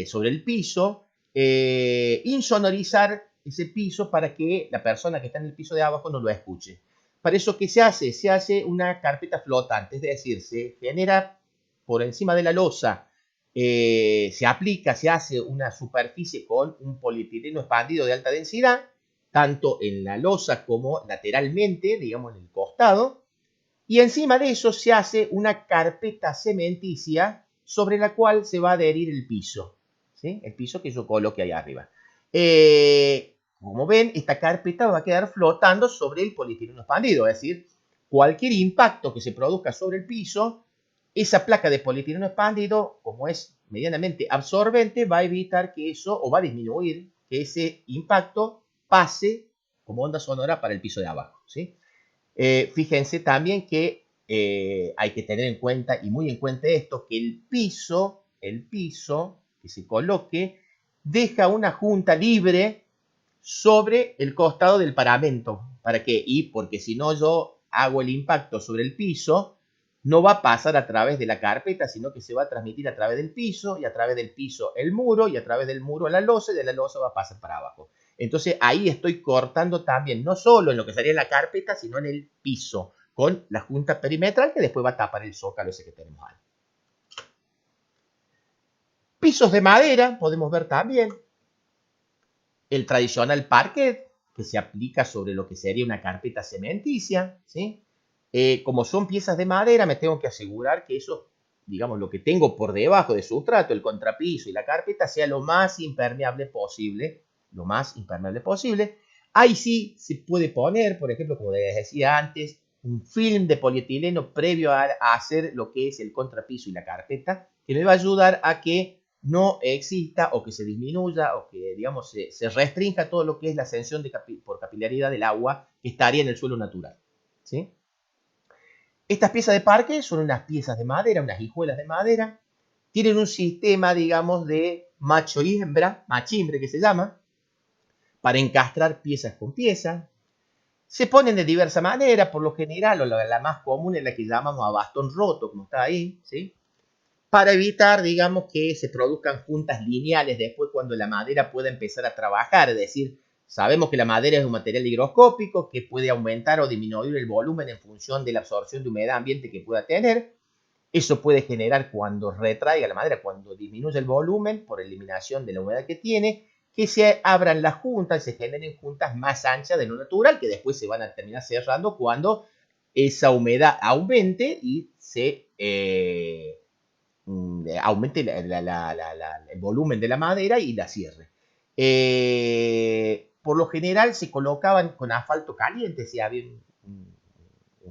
sobre el piso, insonorizar ese piso para que la persona que está en el piso de abajo no lo escuche. Para eso, ¿qué se hace? Se hace una carpeta flotante, es decir, se genera por encima de la losa se aplica, se hace una superficie con un polietileno expandido de alta densidad, tanto en la losa como lateralmente, digamos en el costado, y encima de eso se hace una carpeta cementicia sobre la cual se va a adherir el piso, ¿sí? El piso que yo coloque ahí arriba. Como ven, esta carpeta va a quedar flotando sobre el polietileno expandido, es decir, cualquier impacto que se produzca sobre el piso, esa placa de polietileno expandido, como es medianamente absorbente, va a evitar que eso, o va a disminuir que ese impacto pase como onda sonora para el piso de abajo, ¿sí? Fíjense también que hay que tener en cuenta, y muy en cuenta esto, que el piso que se coloque deja una junta libre sobre el costado del paramento. ¿Para qué? Y porque si no yo hago el impacto sobre el piso, no va a pasar a través de la carpeta, sino que se va a transmitir a través del piso, y a través del piso el muro, y a través del muro la losa, y de la losa va a pasar para abajo. Entonces ahí estoy cortando también, no solo en lo que sería la carpeta, sino en el piso, con la junta perimetral que después va a tapar el zócalo ese que tenemos ahí. Pisos de madera, podemos ver también el tradicional parquet, que se aplica sobre lo que sería una carpeta cementicia, ¿sí? Como son piezas de madera, me tengo que asegurar que eso, digamos, lo que tengo por debajo de sustrato, el contrapiso y la carpeta, sea lo más impermeable posible, lo más impermeable posible. Ahí sí se puede poner, por ejemplo, como les decía antes, un film de polietileno previo a hacer lo que es el contrapiso y la carpeta, que me va a ayudar a que no exista o que se disminuya o que, digamos, se restrinja todo lo que es la ascensión por capilaridad del agua que estaría en el suelo natural, ¿sí? Estas piezas de parque son unas piezas de madera, unas hijuelas de madera. Tienen un sistema, digamos, de macho y hembra, machimbre que se llama, para encastrar piezas con piezas. Se ponen de diversa manera, por lo general, o la más común es la que llamamos a bastón roto, como está ahí, ¿sí? Para evitar, digamos, que se produzcan juntas lineales después cuando la madera pueda empezar a trabajar, es decir, sabemos que la madera es un material higroscópico que puede aumentar o disminuir el volumen en función de la absorción de humedad ambiente que pueda tener. Eso puede generar cuando retraiga la madera, cuando disminuye el volumen por eliminación de la humedad que tiene, que se abran las juntas y se generen juntas más anchas de lo natural, que después se van a terminar cerrando cuando esa humedad aumente y se aumente el volumen de la madera y la cierre. Por lo general se colocaban con asfalto caliente, si había un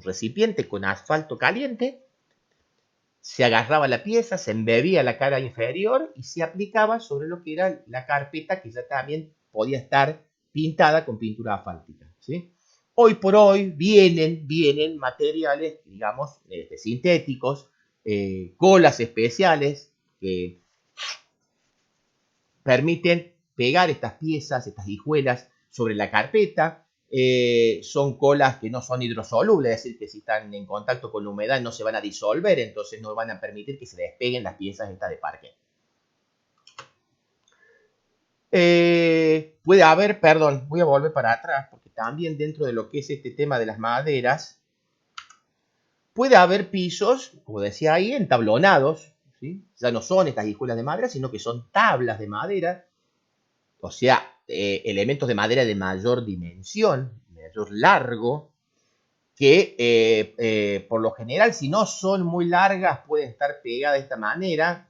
recipiente con asfalto caliente, se agarraba la pieza, se embebía la cara inferior y se aplicaba sobre lo que era la carpeta, que ya también podía estar pintada con pintura asfáltica, ¿sí? Hoy por hoy vienen materiales, digamos, sintéticos, colas especiales que permiten pegar estas piezas, estas hijuelas sobre la carpeta. Son colas que no son hidrosolubles, es decir, que si están en contacto con la humedad no se van a disolver, entonces no van a permitir que se despeguen las piezas estas de parque. Puede haber, perdón, voy a volver para atrás, porque también dentro de lo que es este tema de las maderas, puede haber pisos, como decía ahí, entablonados, ¿sí? Ya no son estas hijuelas de madera, sino que son tablas de madera, o sea, elementos de madera de mayor dimensión, mayor largo, que por lo general, si no son muy largas, pueden estar pegadas de esta manera.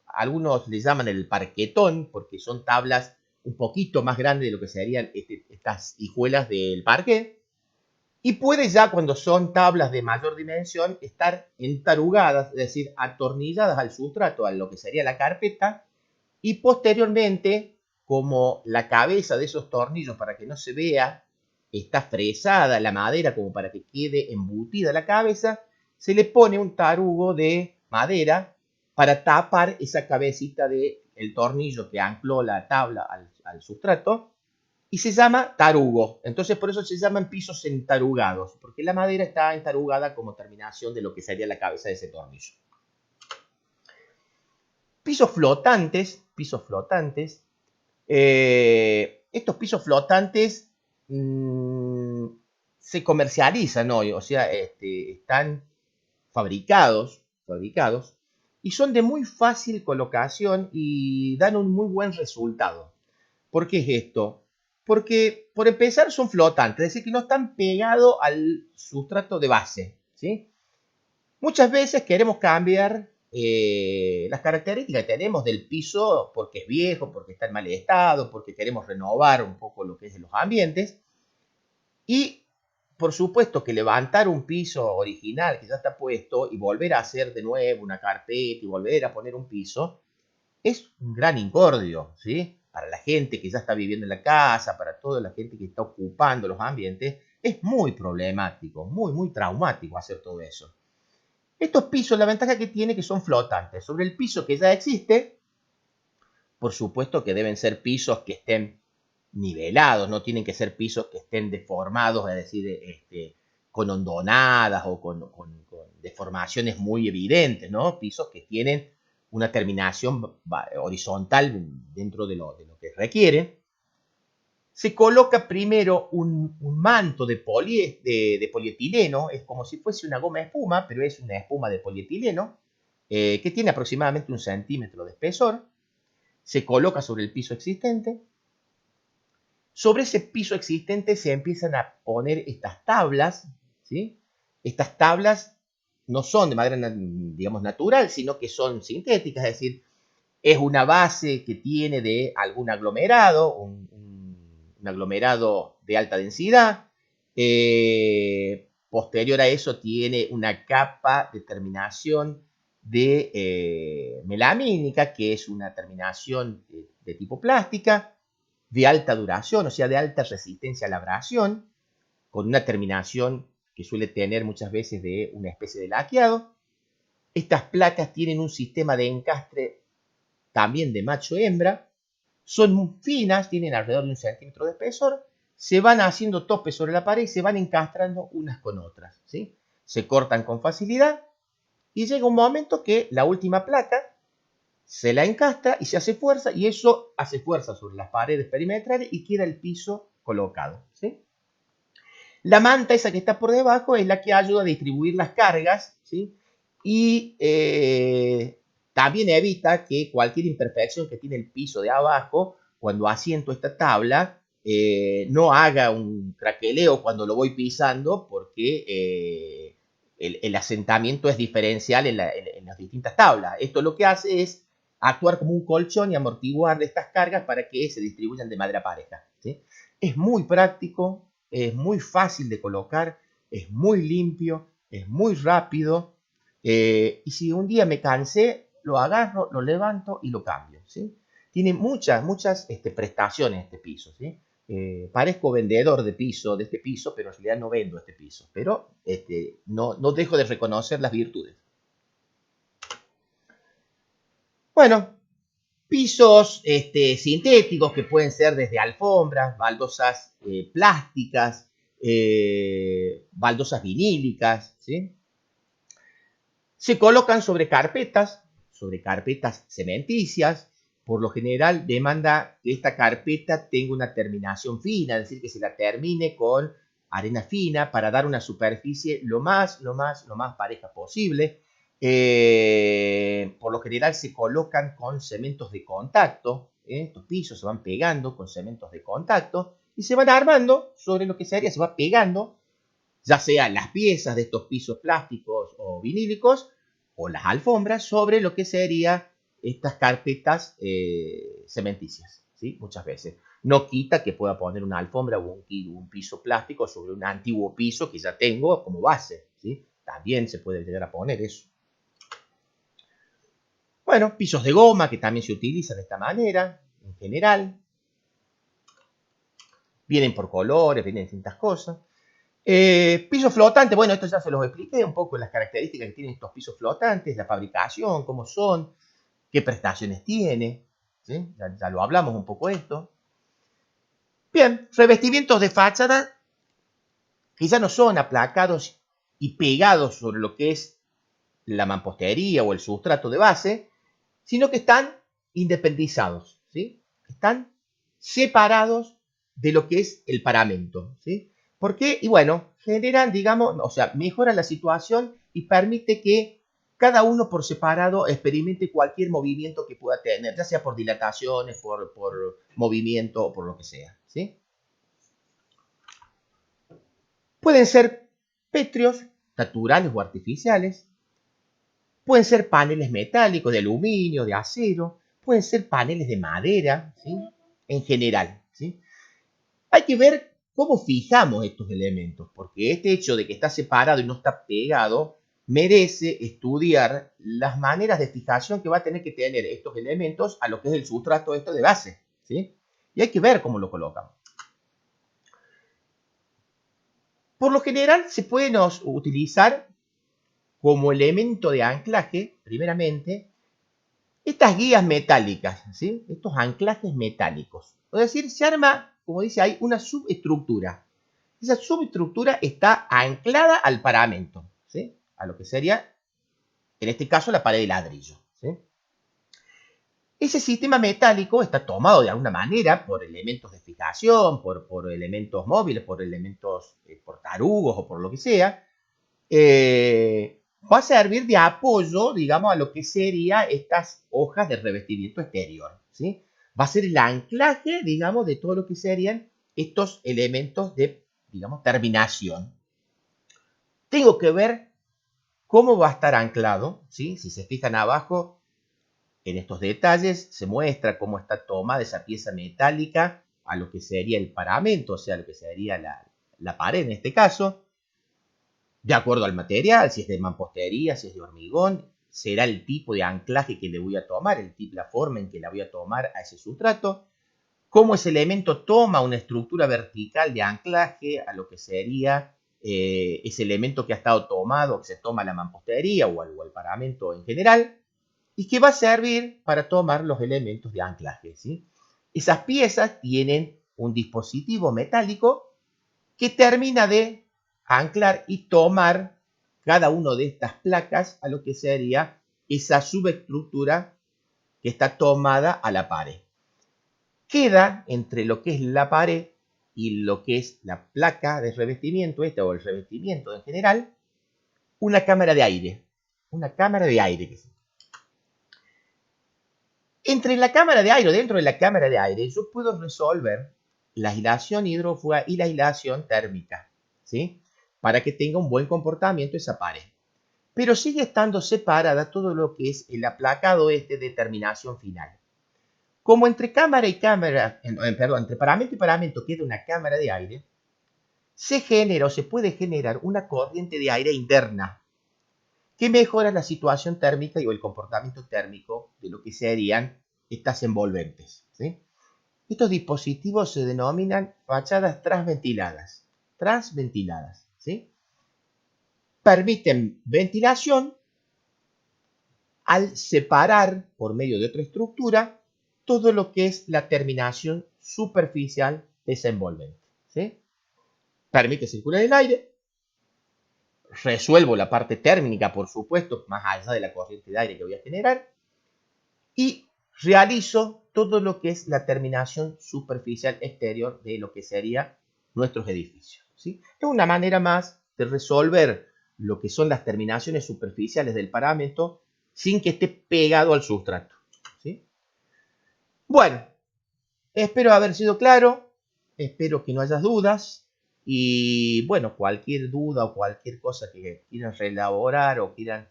Algunos le llaman el parquetón, porque son tablas un poquito más grandes de lo que serían estas hijuelas del parquet. Y puede ya, cuando son tablas de mayor dimensión, estar entarugadas, es decir, atornilladas al sustrato, a lo que sería la carpeta, y posteriormente, como la cabeza de esos tornillos, para que no se vea, está fresada la madera como para que quede embutida la cabeza, se le pone un tarugo de madera para tapar esa cabecita del tornillo que ancló la tabla al sustrato, y se llama tarugo. Entonces por eso se llaman pisos entarugados, porque la madera está entarugada como terminación de lo que sería la cabeza de ese tornillo. Pisos flotantes, estos pisos flotantes se comercializan hoy, o sea, están fabricados y son de muy fácil colocación y dan un muy buen resultado. ¿Por qué es esto? Porque, por empezar, son flotantes, es decir, que no están pegados al sustrato de base, ¿sí? Muchas veces queremos cambiar las características que tenemos del piso porque es viejo, porque está en mal estado, porque queremos renovar un poco lo que es de los ambientes. Y, por supuesto, que levantar un piso original que ya está puesto y volver a hacer de nuevo una carpeta y volver a poner un piso es un gran incordio, ¿sí? Para la gente que ya está viviendo en la casa, para toda la gente que está ocupando los ambientes, es muy problemático, muy traumático hacer todo eso. Estos pisos, la ventaja que tiene es que son flotantes. Sobre el piso que ya existe, por supuesto que deben ser pisos que estén nivelados, no tienen que ser pisos que estén deformados, es decir, con hondonadas o con deformaciones muy evidentes, ¿no? Pisos que tienen una terminación horizontal dentro de lo que requiere. Se coloca primero un manto de polietileno, es como si fuese una goma de espuma, pero es una espuma de polietileno, que tiene aproximadamente 1 centímetro de espesor. Se coloca sobre el piso existente. Sobre ese piso existente se empiezan a poner estas tablas, ¿sí? Estas tablas no son de madera, digamos, natural, sino que son sintéticas, es decir, es una base que tiene de algún aglomerado, un aglomerado de alta densidad. Posterior a eso tiene una capa de terminación de melamínica, que es una terminación de tipo plástica, de alta duración, o sea, de alta resistencia a la abrasión, con una terminación que suele tener muchas veces de una especie de laqueado. Estas placas tienen un sistema de encastre también de macho-hembra, son finas, tienen alrededor de 1 centímetro de espesor, se van haciendo topes sobre la pared y se van encastrando unas con otras, ¿sí? Se cortan con facilidad y llega un momento que la última placa se la encastra y se hace fuerza, y eso hace fuerza sobre las paredes perimetrales y queda el piso colocado, ¿sí? La manta esa que está por debajo es la que ayuda a distribuir las cargas, ¿sí? Y también evita que cualquier imperfección que tiene el piso de abajo, cuando asiento esta tabla, no haga un craqueleo cuando lo voy pisando, porque el asentamiento es diferencial en las distintas tablas. Esto lo que hace es actuar como un colchón y amortiguar estas cargas para que se distribuyan de manera pareja, ¿sí? Es muy práctico, es muy fácil de colocar, es muy limpio, es muy rápido. Y si un día me cansé, lo agarro, lo levanto y lo cambio, ¿sí? Tiene muchas prestaciones este piso, ¿sí? Parezco vendedor de este piso, pero en realidad no vendo este piso. Pero no dejo de reconocer las virtudes. Bueno, pisos sintéticos que pueden ser desde alfombras, baldosas plásticas, baldosas vinílicas, ¿sí? Se colocan sobre carpetas cementicias. Por lo general demanda que esta carpeta tenga una terminación fina, es decir, que se la termine con arena fina para dar una superficie lo más pareja posible. Por lo general se colocan con cementos de contacto, estos pisos se van pegando con cementos de contacto y se van armando sobre lo que sería, se va pegando, ya sea las piezas de estos pisos plásticos o vinílicos o las alfombras sobre lo que sería estas carpetas cementicias, ¿sí? Muchas veces. No quita que pueda poner una alfombra o un piso plástico sobre un antiguo piso que ya tengo como base, ¿sí? También se puede llegar a poner eso. Bueno, pisos de goma que también se utilizan de esta manera, en general. Vienen por colores, vienen distintas cosas. Pisos flotantes, bueno, esto ya se los expliqué un poco, las características que tienen estos pisos flotantes, la fabricación, cómo son, qué prestaciones tiene, ¿sí? Ya lo hablamos un poco esto. Bien, revestimientos de fachada que ya no son aplacados y pegados sobre lo que es la mampostería o el sustrato de base, sino que están independizados, ¿sí? Están separados de lo que es el paramento, ¿sí? ¿Por qué? Y bueno, generan, digamos, o sea, mejoran la situación y permite que cada uno por separado experimente cualquier movimiento que pueda tener, ya sea por dilataciones, por movimiento o por lo que sea, ¿sí? Pueden ser pétreos, naturales o artificiales. Pueden ser paneles metálicos, de aluminio, de acero. Pueden ser paneles de madera, ¿sí? En general, ¿sí? Hay que ver cómo fijamos estos elementos, porque este hecho de que está separado y no está pegado merece estudiar las maneras de fijación que va a tener que tener estos elementos a lo que es el sustrato esto de base, ¿sí? Y hay que ver cómo lo colocamos. Por lo general se pueden utilizar como elemento de anclaje, primeramente, estas guías metálicas, ¿sí? Estos anclajes metálicos. Es decir, se arma, como dice ahí, una subestructura. Esa subestructura está anclada al paramento, ¿sí? A lo que sería, en este caso, la pared de ladrillo, ¿sí? Ese sistema metálico está tomado de alguna manera por elementos de fijación, por elementos móviles, por elementos, por tarugos o por lo que sea. Va a servir de apoyo, digamos, a lo que serían estas hojas de revestimiento exterior, ¿sí? Va a ser el anclaje, digamos, de todo lo que serían estos elementos de, digamos, terminación. Tengo que ver cómo va a estar anclado, ¿sí? Si se fijan abajo, en estos detalles se muestra cómo está tomada esa pieza metálica a lo que sería el paramento, o sea, lo que sería la pared en este caso. De acuerdo al material, si es de mampostería, si es de hormigón, será el tipo de anclaje que le voy a tomar, la forma en que la voy a tomar a ese sustrato. Cómo ese elemento toma una estructura vertical de anclaje a lo que sería ese elemento que ha estado tomado, que se toma la mampostería o el paramento en general, y que va a servir para tomar los elementos de anclaje, ¿sí? Esas piezas tienen un dispositivo metálico que termina de anclar y tomar cada una de estas placas a lo que sería esa subestructura que está tomada a la pared. Queda entre lo que es la pared y lo que es la placa de revestimiento, o el revestimiento en general, una cámara de aire. Una cámara de aire. Entre la cámara de aire, dentro de la cámara de aire, yo puedo resolver la aislación hidrófuga y la aislación térmica, ¿sí? Para que tenga un buen comportamiento esa pared. Pero sigue estando separada todo lo que es el aplacado de terminación final. Como entre cámara y cámara, perdón, entre paramento y paramento queda una cámara de aire, se genera o se puede generar una corriente de aire interna que mejora la situación térmica y el comportamiento térmico de lo que serían estas envolventes, ¿sí? Estos dispositivos se denominan fachadas transventiladas. Transventiladas, ¿sí? Permiten ventilación al separar por medio de otra estructura todo lo que es la terminación superficial de esa envolvente, ¿sí? Permite circular el aire. Resuelvo la parte térmica, por supuesto, más allá de la corriente de aire que voy a generar. Y realizo todo lo que es la terminación superficial exterior de lo que serían nuestros edificios, ¿sí? Es una manera más de resolver lo que son las terminaciones superficiales del paramento sin que esté pegado al sustrato, ¿sí? Bueno, espero haber sido claro, espero que no haya dudas. Y bueno, cualquier duda o cualquier cosa que quieran reelaborar o quieran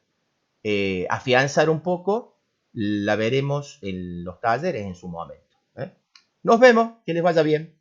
afianzar un poco, la veremos en los talleres en su momento, ¿eh? Nos vemos, que les vaya bien.